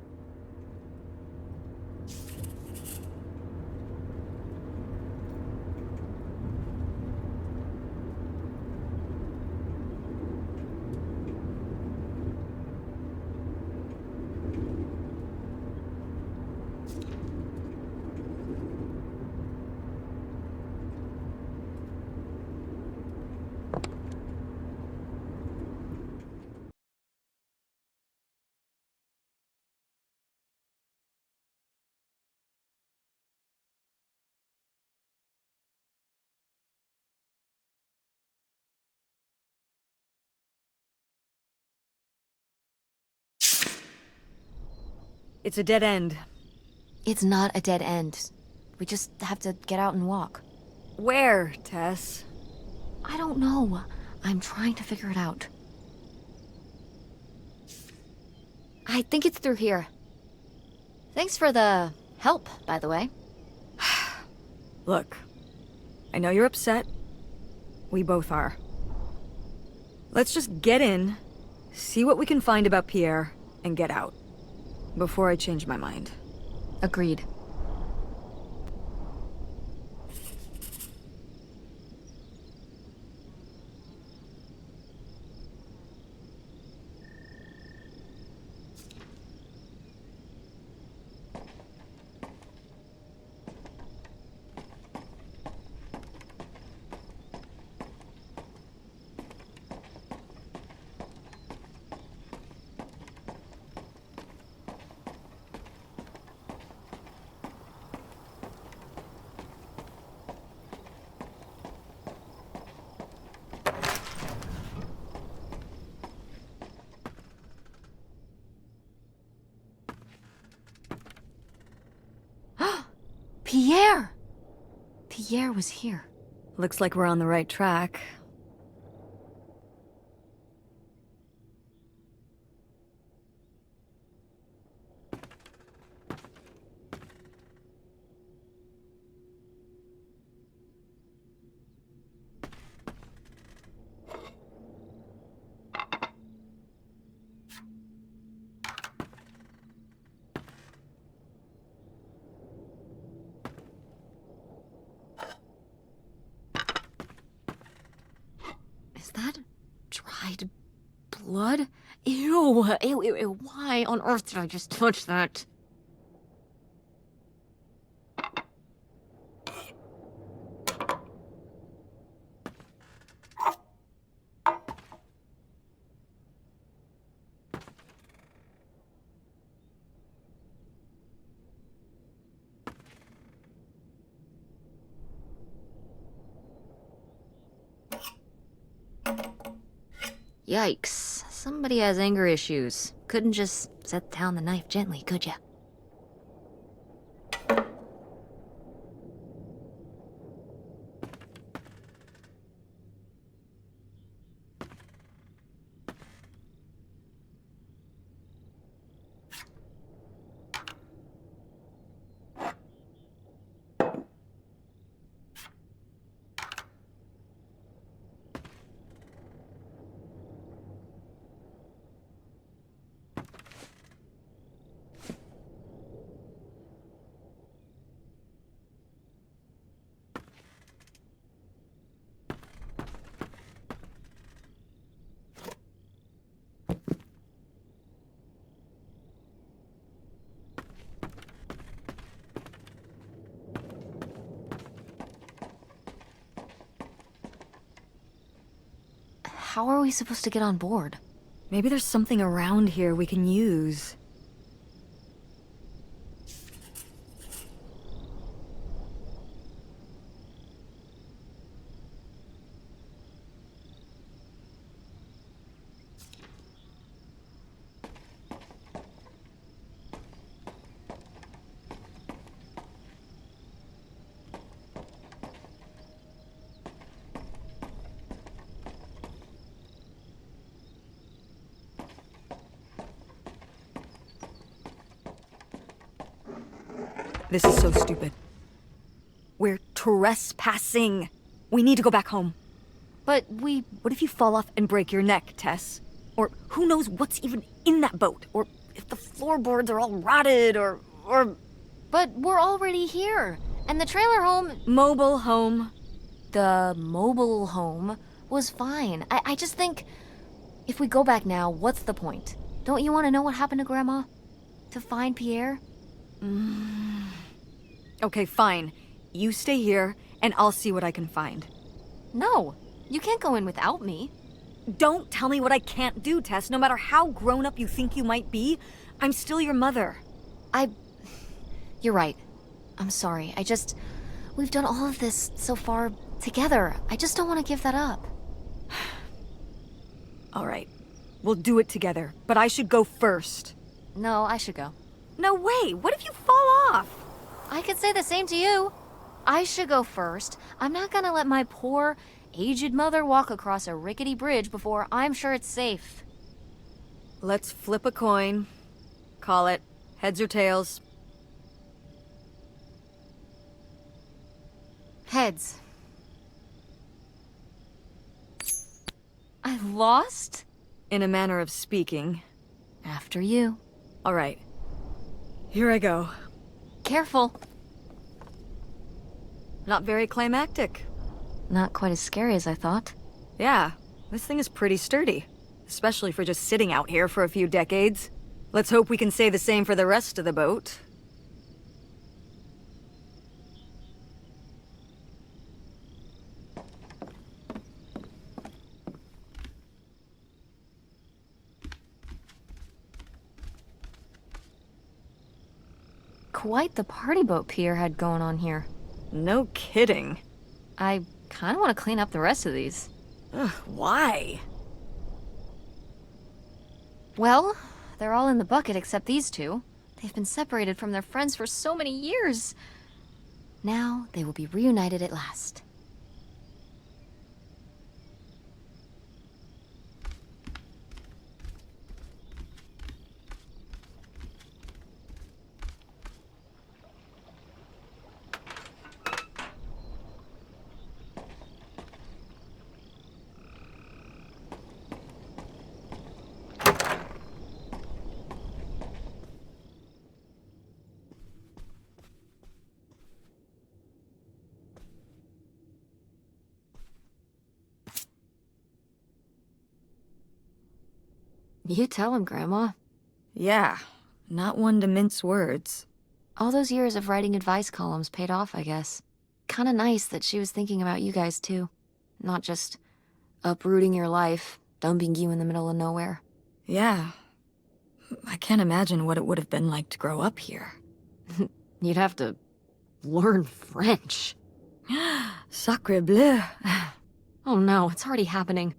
It's a dead end. It's not a dead end. We just have to get out and walk. Where, Tess? I don't know. I'm trying to figure it out. I think it's through here. Thanks for the help, by the way. Look, I know you're upset. We both are. Let's just get in, see what we can find about Pierre, and get out. Before I change my mind. Agreed. Pierre! Pierre was here. Looks like we're on the right track. Blood? Ew. Ew, ew, ew. Why on earth did I just touch that? Yikes. Somebody has anger issues. Couldn't just set down the knife gently, could ya? How are we supposed to get on board? Maybe there's something around here we can use. This is so stupid. We're trespassing. We need to go back home. But What if you fall off and break your neck, Tess? Or who knows what's even in that boat? Or if the floorboards are all rotted, or... But we're already here. And the trailer home... Mobile home. The mobile home was fine. I just think... If we go back now, what's the point? Don't you want to know what happened to Grandma? To find Pierre? Okay, fine. You stay here, and I'll see what I can find. No, you can't go in without me. Don't tell me what I can't do, Tess. No matter how grown-up you think you might be, I'm still your mother. You're right. I'm sorry. We've done all of this so far together. I just don't want to give that up. All right. We'll do it together, but I should go first. No, I should go. No way! What if you fall off? I could say the same to you. I should go first. I'm not gonna let my poor, aged mother walk across a rickety bridge before I'm sure it's safe. Let's flip a coin. Call it heads or tails. Heads. I lost? In a manner of speaking. After you. All right. Here I go. Careful. Not very climactic. Not quite as scary as I thought. Yeah, this thing is pretty sturdy. Especially for just sitting out here for a few decades. Let's hope we can say the same for the rest of the boat. Quite the party boat Pierre had going on here. No kidding. I kind of want to clean up the rest of these. Ugh, why? Well, they're all in the bucket except these two. They've been separated from their friends for so many years. Now they will be reunited at last. You tell him, Grandma. Yeah, not one to mince words. All those years of writing advice columns paid off, I guess. Kinda nice that she was thinking about you guys, too. Not just uprooting your life, dumping you in the middle of nowhere. Yeah. I can't imagine what it would have been like to grow up here. You'd have to learn French. Sacre bleu. Oh no, it's already happening.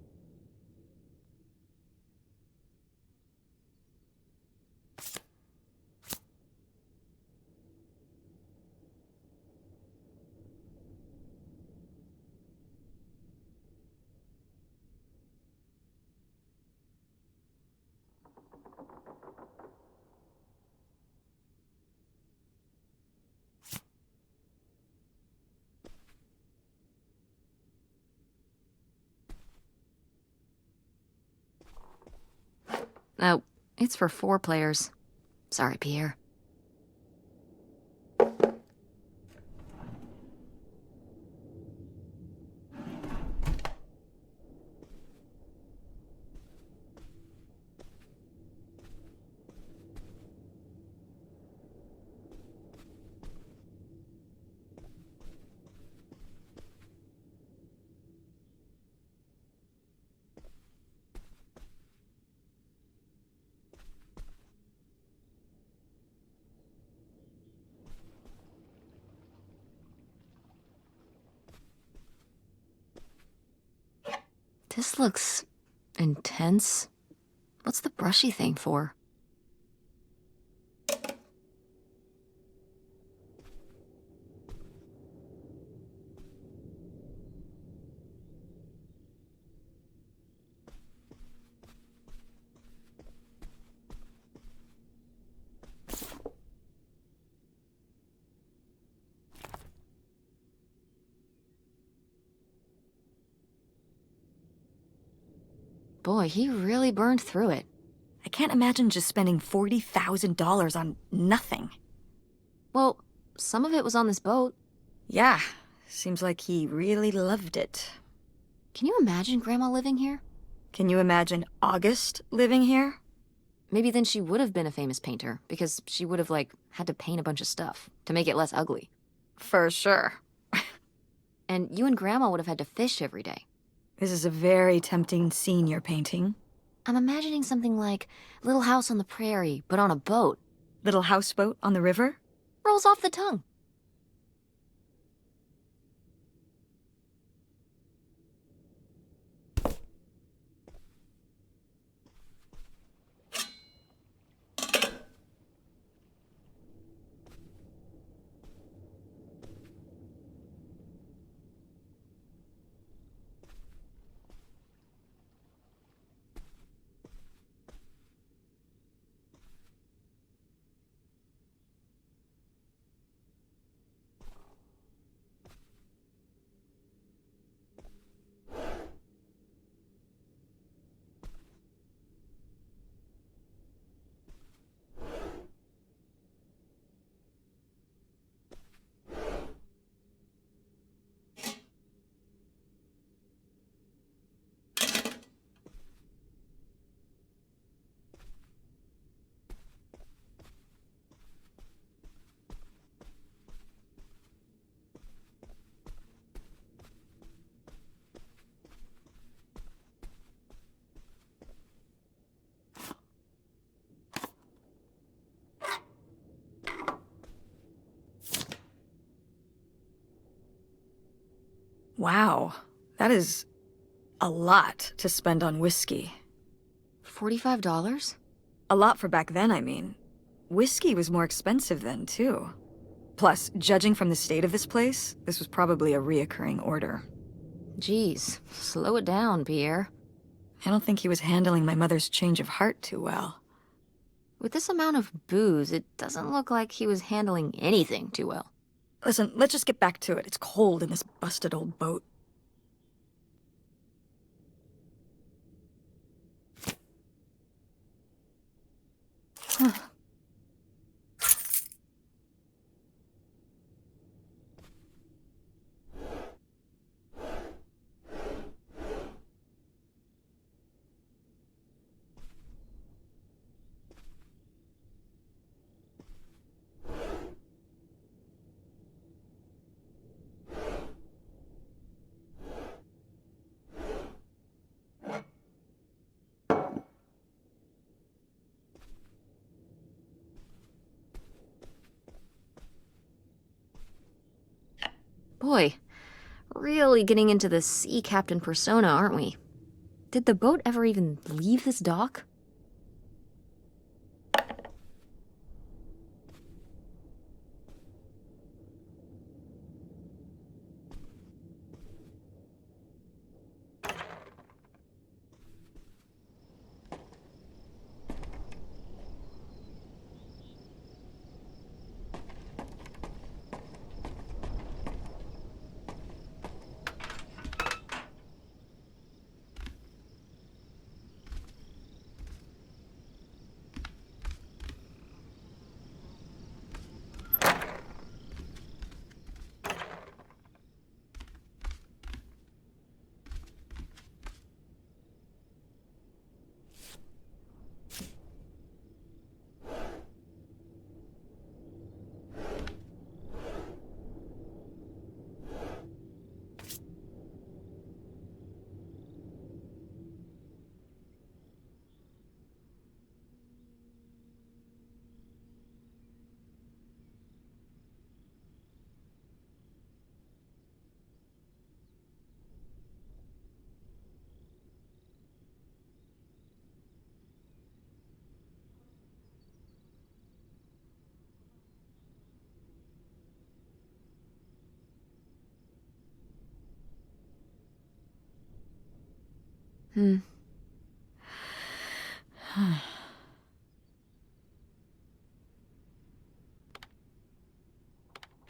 Oh, it's for 4 players. Sorry, Pierre. This looks intense. What's the brushy thing for? Boy, he really burned through it. I can't imagine just spending $40,000 on nothing. Well, some of it was on this boat. Yeah, seems like he really loved it. Can you imagine Grandma living here? Can you imagine August living here? Maybe then she would have been a famous painter, because she would have, had to paint a bunch of stuff to make it less ugly. For sure. And you and Grandma would have had to fish every day. This is a very tempting scene you're painting. I'm imagining something like Little House on the Prairie, but on a boat. Little houseboat on the river? Rolls off the tongue. Wow, that is a lot to spend on whiskey. $45? A lot for back then, I mean. Whiskey was more expensive then, too. Plus, judging from the state of this place, this was probably a reoccurring order. Jeez, slow it down, Pierre. I don't think he was handling my mother's change of heart too well. With this amount of booze, it doesn't look like he was handling anything too well. Listen, let's just get back to it. It's cold in this busted old boat. Boy, really getting into the sea captain persona, aren't we? Did the boat ever even leave this dock?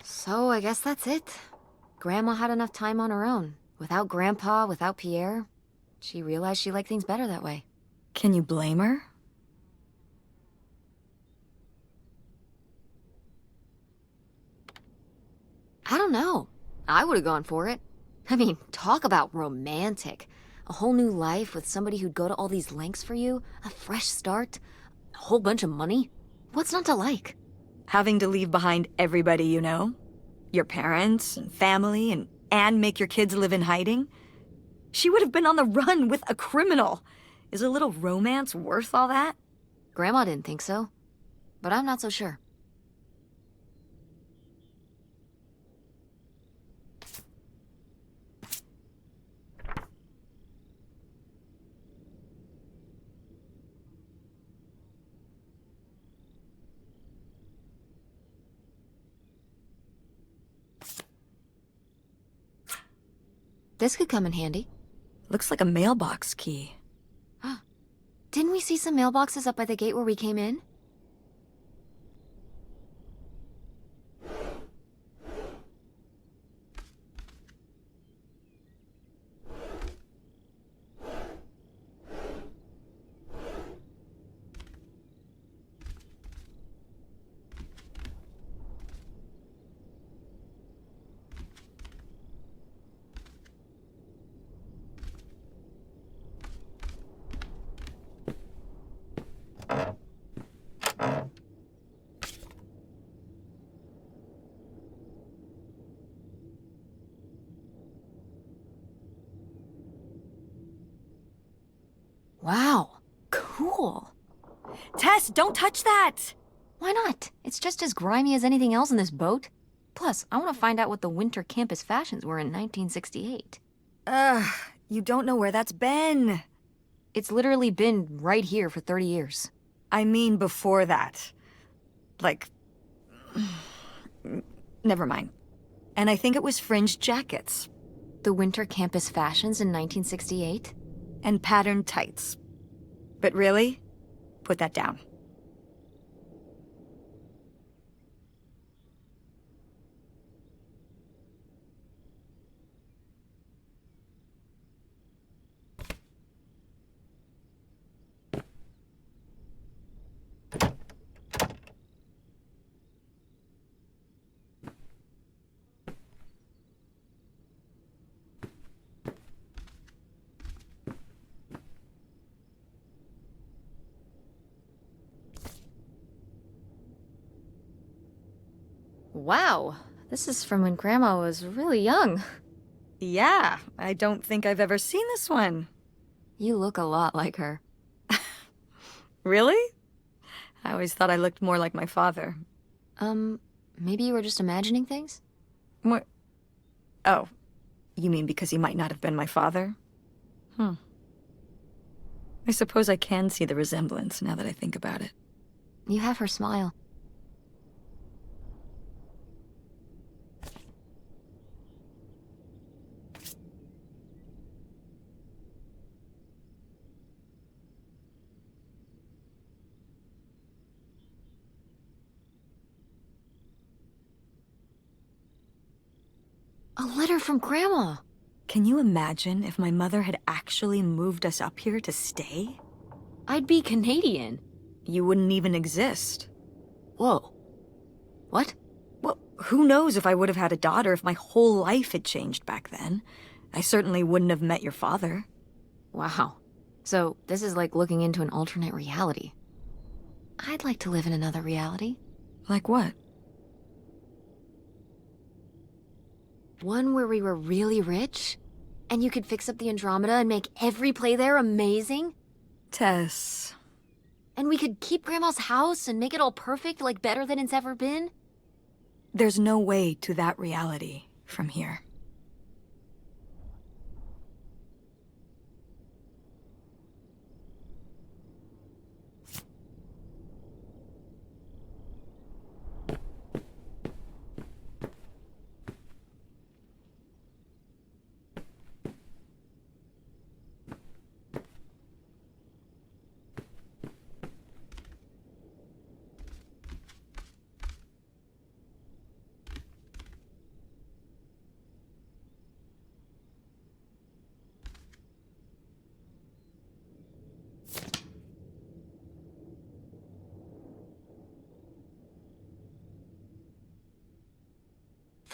So I guess that's it. Grandma had enough time on her own. Without Grandpa, without Pierre. She realized she liked things better that way. Can you blame her? I don't know. I would have gone for it. I mean, talk about romantic. A whole new life with somebody who'd go to all these lengths for you, a fresh start, a whole bunch of money. What's not to like? Having to leave behind everybody you know? Your parents and family and make your kids live in hiding? She would have been on the run with a criminal. Is a little romance worth all that? Grandma didn't think so, but I'm not so sure. This could come in handy. Looks like a mailbox key. Didn't we see some mailboxes up by the gate where we came in? Wow, cool. Tess, don't touch that! Why not? It's just as grimy as anything else in this boat. Plus, I want to find out what the winter campus fashions were in 1968. You don't know where that's been. It's literally been right here for 30 years. I mean before that. Like... Never mind. And I think it was fringed jackets. The winter campus fashions in 1968? And patterned tights. But really? Put that down. Wow, this is from when Grandma was really young. Yeah, I don't think I've ever seen this one. You look a lot like her. Really? I always thought I looked more like my father. Maybe you were just imagining things? What? Oh, you mean because he might not have been my father? I suppose I can see the resemblance now that I think about it. You have her smile. A letter from Grandma! Can you imagine if my mother had actually moved us up here to stay? I'd be Canadian. You wouldn't even exist. Whoa. What? Well, who knows if I would have had a daughter if my whole life had changed back then. I certainly wouldn't have met your father. Wow. So, this is like looking into an alternate reality. I'd like to live in another reality. Like what? One where we were really rich, and you could fix up the Andromeda and make every play there amazing. Tess. And we could keep Grandma's house and make it all perfect, like better than it's ever been. There's no way to that reality from here.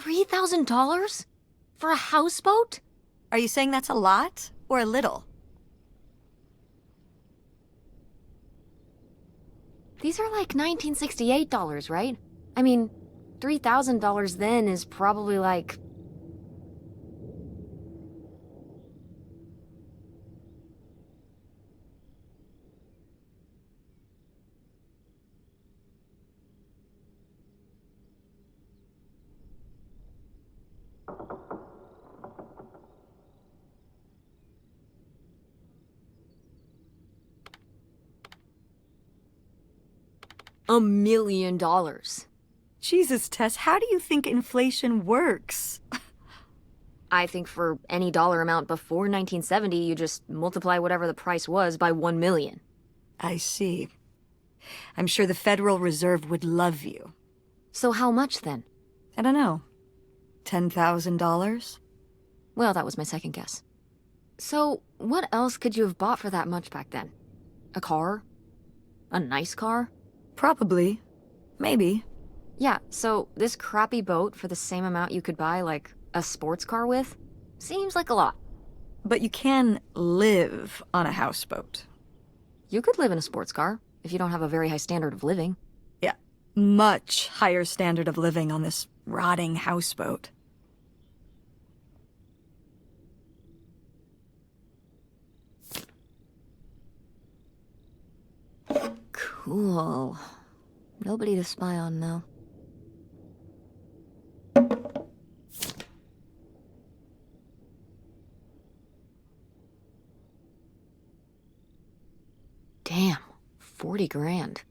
$3,000? For a houseboat? Are you saying that's a lot or a little? These are like $1968, right? I mean, $3,000 then is probably like... $1 million. Jesus, Tess, how do you think inflation works? I think for any dollar amount before 1970, you just multiply whatever the price was by 1 million. I see. I'm sure the Federal Reserve would love you. So how much then? I don't know. $10,000? Well, that was my second guess. So, what else could you have bought for that much back then? A car? A nice car? Probably. Maybe. Yeah, so this crappy boat for the same amount you could buy, like, a sports car with? Seems like a lot. But you can live on a houseboat. You could live in a sports car, if you don't have a very high standard of living. Yeah. Much higher standard of living on this rotting houseboat. Cool. Nobody to spy on, though. Damn, 40 grand.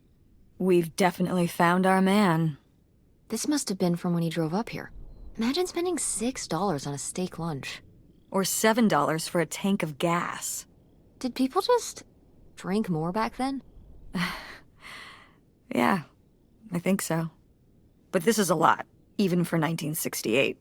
We've definitely found our man. This must have been from when he drove up here. Imagine spending $6 on a steak lunch. Or $7 for a tank of gas. Did people just drink more back then? Yeah, I think so. But this is a lot, even for 1968.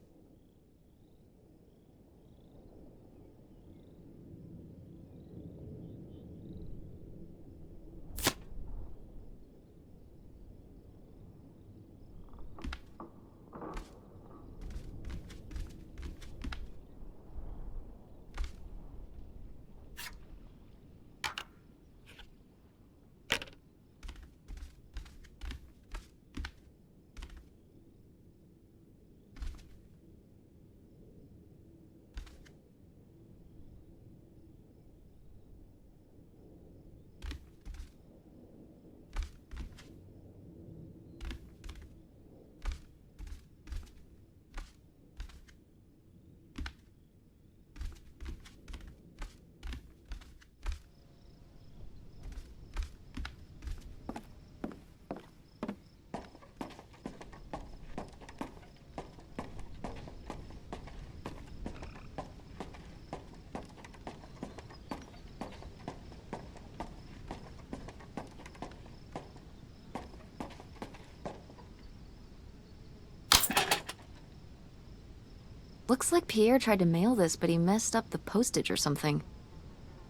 Looks like Pierre tried to mail this, but he messed up the postage or something.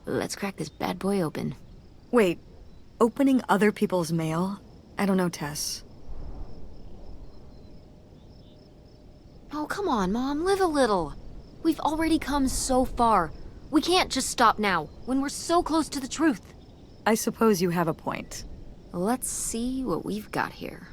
Let's crack this bad boy open. Wait, opening other people's mail? I don't know, Tess. Oh, come on, Mom, live a little. We've already come so far. We can't just stop now, when we're so close to the truth. I suppose you have a point. Let's see what we've got here.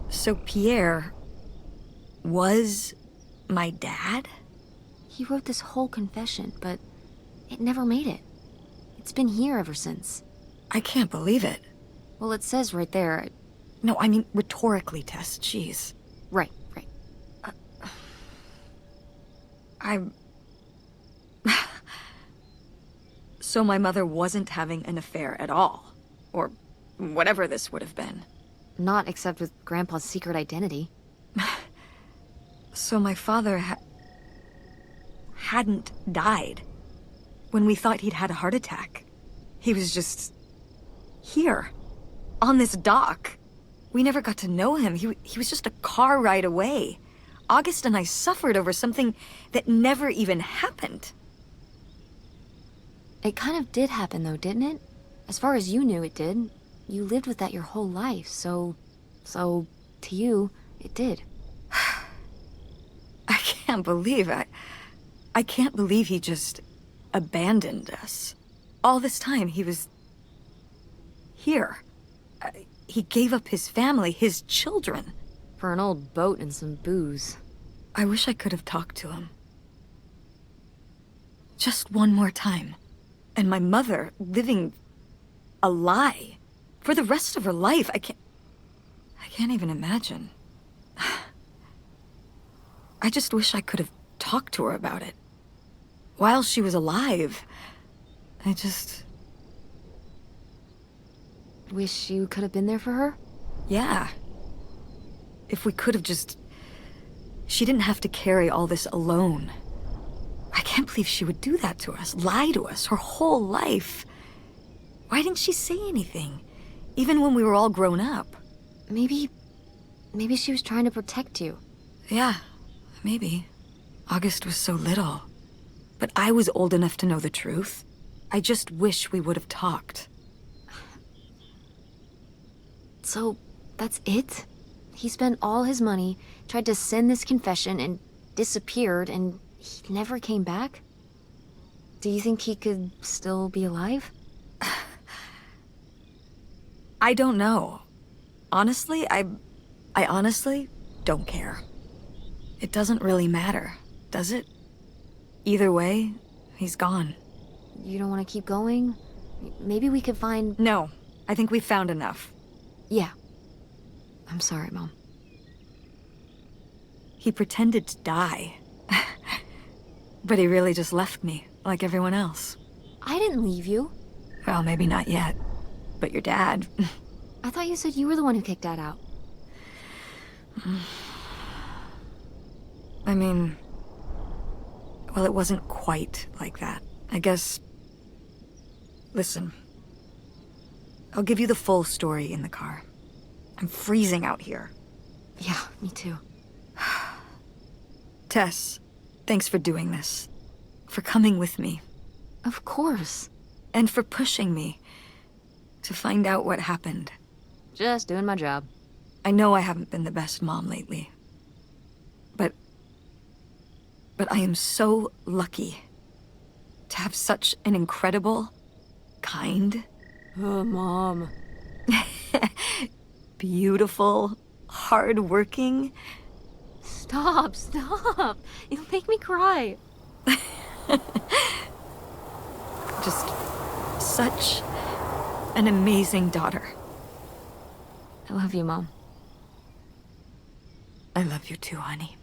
So Pierre was my dad? He wrote this whole confession, but it never made it. It's been here ever since. I can't believe it. Well, it says right there. No, I mean rhetorically, Tess. Jeez. Right. I'm... So my mother wasn't having an affair at all. Or whatever this would have been. Not except with Grandpa's secret identity. So my father hadn't died. When we thought he'd had a heart attack. He was just... here. On this dock. We never got to know him. He was just a car ride away. August and I suffered over something that never even happened. It kind of did happen though, didn't it? As far as you knew, it did. You lived with that your whole life, so to you, it did. I can't believe I can't believe he just abandoned us. All this time, he was here. He gave up his family, his children. For an old boat and some booze. I wish I could have talked to him. Just one more time. And my mother living a lie for the rest of her life. I can't even imagine. I just wish I could have talked to her about it. While she was alive. I just... Wish you could have been there for her? Yeah. If we could have just... She didn't have to carry all this alone. I can't believe she would do that to us, lie to us, her whole life. Why didn't she say anything? Even when we were all grown up. Maybe she was trying to protect you. Yeah, maybe. August was so little. But I was old enough to know the truth. I just wish we would have talked. So, that's it? He spent all his money, tried to send this confession, and disappeared, and he never came back? Do you think he could still be alive? I don't know. Honestly, I honestly don't care. It doesn't really matter, does it? Either way, he's gone. You don't want to keep going? Maybe we could find... No, I think we've found enough. Yeah. I'm sorry, Mom. He pretended to die. But he really just left me, like everyone else. I didn't leave you. Well, maybe not yet. But your dad... I thought you said you were the one who kicked Dad out. I mean... Well, it wasn't quite like that. I guess... Listen. I'll give you the full story in the car. I'm freezing out here. Yeah, me too. Tess, thanks for doing this. For coming with me. Of course. And for pushing me to find out what happened. Just doing my job. I know I haven't been the best mom lately. But I am so lucky to have such an incredible, kind, Oh, Mom. beautiful, hardworking... Stop. You'll make me cry. just such an amazing daughter. I love you, Mom. I love you too, honey.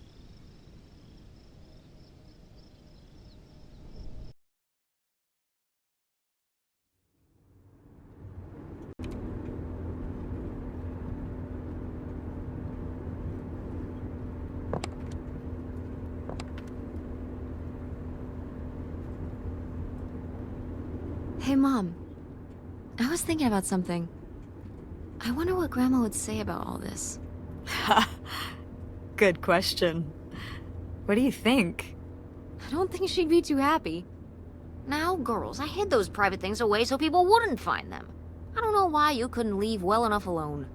Hey, Mom. I was thinking about something. I wonder what Grandma would say about all this. Good question. What do you think? I don't think she'd be too happy. Now, girls, I hid those private things away so people wouldn't find them. I don't know why you couldn't leave well enough alone.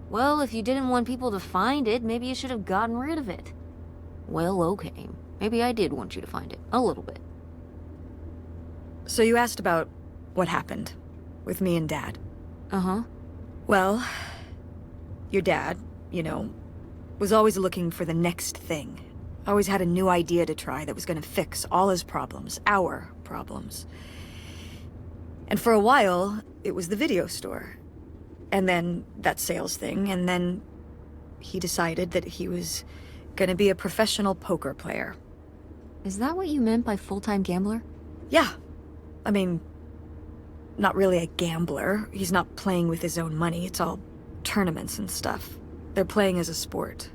Well, if you didn't want people to find it, maybe you should have gotten rid of it. Well, okay. Maybe I did want you to find it. A little bit. So you asked about what happened with me and Dad. Uh-huh. Well, your dad, you know, was always looking for the next thing. Always had a new idea to try that was gonna fix all his problems, our problems. And for a while, it was the video store. And then that sales thing, and then he decided that he was gonna be a professional poker player. Is that what you meant by full-time gambler? Yeah. I mean, not really a gambler. He's not playing with his own money. It's all tournaments and stuff. They're playing as a sport.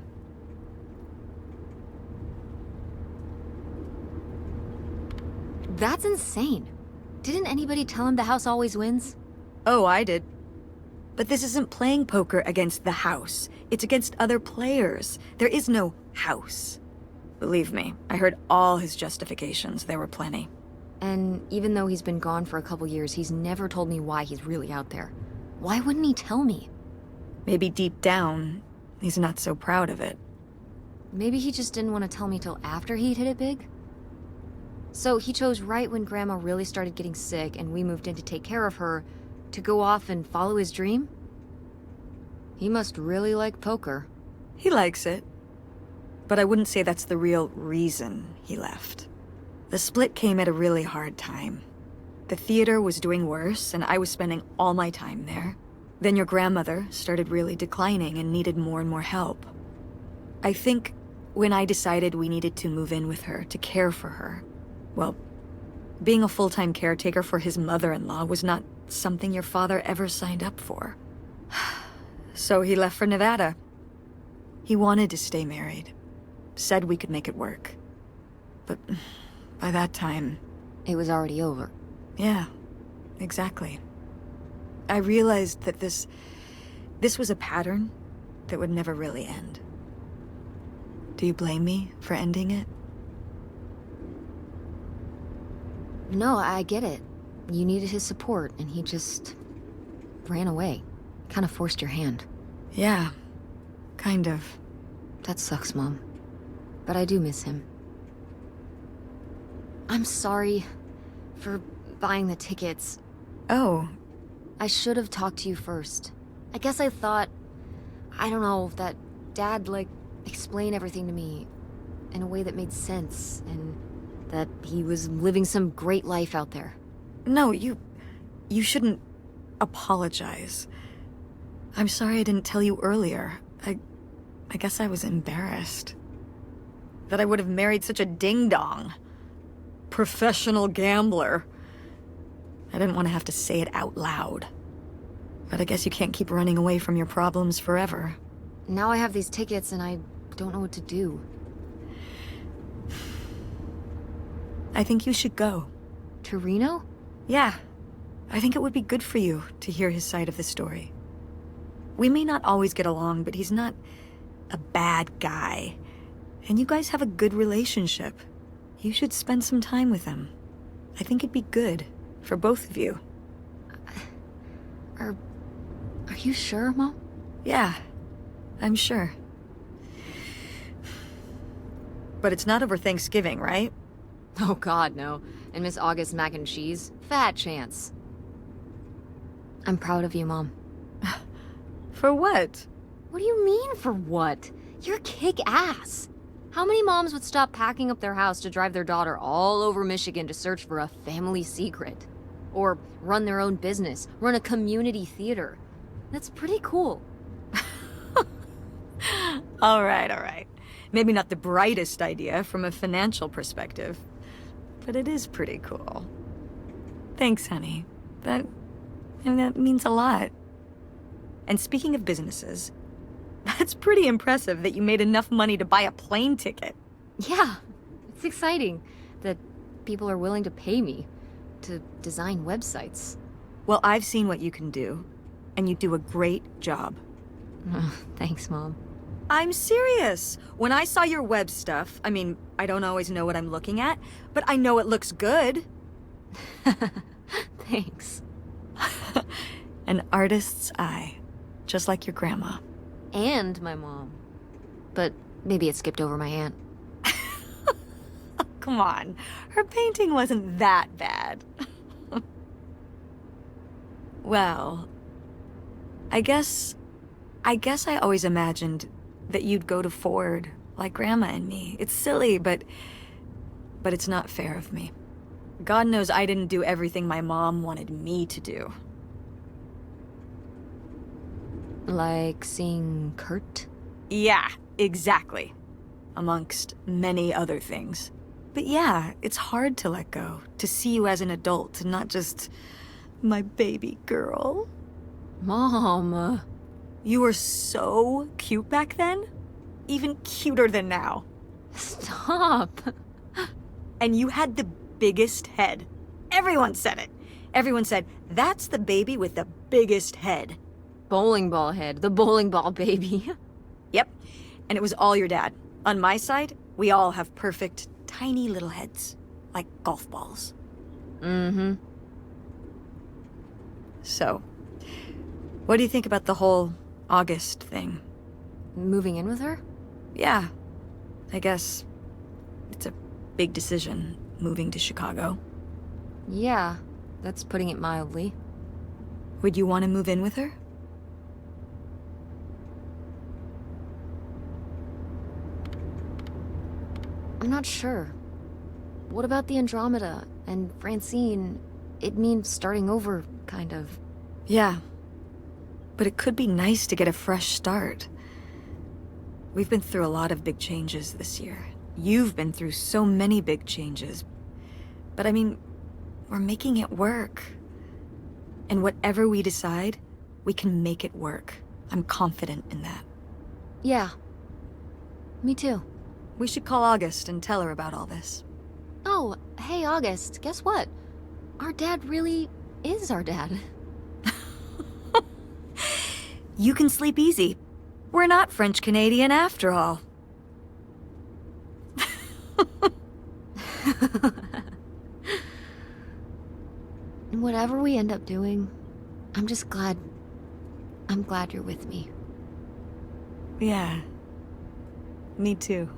That's insane. Didn't anybody tell him the house always wins? Oh, I did. But this isn't playing poker against the house. It's against other players. There is no house. Believe me, I heard all his justifications. There were plenty. And even though he's been gone for a couple years, he's never told me why he's really out there. Why wouldn't he tell me? Maybe deep down, he's not so proud of it. Maybe he just didn't want to tell me till after he'd hit it big? So he chose right when Grandma really started getting sick and we moved in to take care of her, to go off and follow his dream? He must really like poker. He likes it. But I wouldn't say that's the real reason he left. The split came at a really hard time. The theater was doing worse, and I was spending all my time there. Then your grandmother started really declining and needed more and more help. I think when I decided we needed to move in with her, to care for her, well, being a full-time caretaker for his mother-in-law was not something your father ever signed up for. So he left for Nevada. He wanted to stay married. Said we could make it work. But by that time... It was already over. Yeah, exactly. I realized that this was a pattern that would never really end. Do you blame me for ending it? No, I get it. You needed his support, and he just ran away. Kind of forced your hand. Yeah, kind of. That sucks, Mom. But I do miss him. I'm sorry for buying the tickets. Oh, I should have talked to you first. I guess I thought, I don't know, that Dad, explain everything to me in a way that made sense, and that he was living some great life out there. no, you shouldn't apologize. I'm sorry I didn't tell you earlier. I guess I was embarrassed. That I would have married such a ding-dong. Professional gambler. I didn't want to have to say it out loud. But I guess you can't keep running away from your problems forever. Now I have these tickets and I don't know what to do. I think you should go. To Reno? Yeah. I think it would be good for you to hear his side of the story. We may not always get along, but he's not a bad guy. And you guys have a good relationship. You should spend some time with him. I think it'd be good for both of you. Are you sure, Mom? Yeah, I'm sure. But it's not over Thanksgiving, right? Oh God, no. And Miss August mac and cheese? Fat chance. I'm proud of you, Mom. For what? What do you mean, for what? You're kick-ass. How many moms would stop packing up their house to drive their daughter all over Michigan to search for a family secret? Or run their own business, run a community theater? That's pretty cool. All right. Maybe not the brightest idea from a financial perspective, but it is pretty cool. Thanks, honey. That means a lot. And speaking of businesses, that's pretty impressive that you made enough money to buy a plane ticket. Yeah, it's exciting that people are willing to pay me to design websites. Well, I've seen what you can do, and you do a great job. Thanks, Mom. I'm serious. When I saw your web stuff, I mean, I don't always know what I'm looking at, but I know it looks good. Thanks. An artist's eye, just like your grandma. And my mom. But maybe it skipped over my aunt. Come on, her painting wasn't that bad. Well, I guess I always imagined that you'd go to Ford, like Grandma and me. It's silly, but it's not fair of me. God knows I didn't do everything my mom wanted me to do. Like seeing Kurt? Yeah, exactly. Amongst many other things. But yeah, it's hard to let go, to see you as an adult, and not just my baby girl. Mom. You were so cute back then. Even cuter than now. Stop. And you had the biggest head. Everyone said it. Everyone said, that's the baby with the biggest head. Bowling ball head, the bowling ball baby. Yep. And it was all your dad. On my side, we all have perfect, tiny little heads. Like golf balls. Mm-hmm. So, what do you think about the whole August thing? Moving in with her? Yeah. I guess it's a big decision, moving to Chicago. Yeah, that's putting it mildly. Would you want to move in with her? I'm not sure. What about the Andromeda and Francine? It means starting over, kind of. Yeah. But it could be nice to get a fresh start. We've been through a lot of big changes this year. You've been through so many big changes. But I mean, we're making it work. And whatever we decide, we can make it work. I'm confident in that. Yeah. Me too. We should call August and tell her about all this. Oh, hey August, guess what? Our dad really is our dad. You can sleep easy. We're not French-Canadian after all. Whatever we end up doing, I'm just glad... I'm glad you're with me. Yeah. Me too.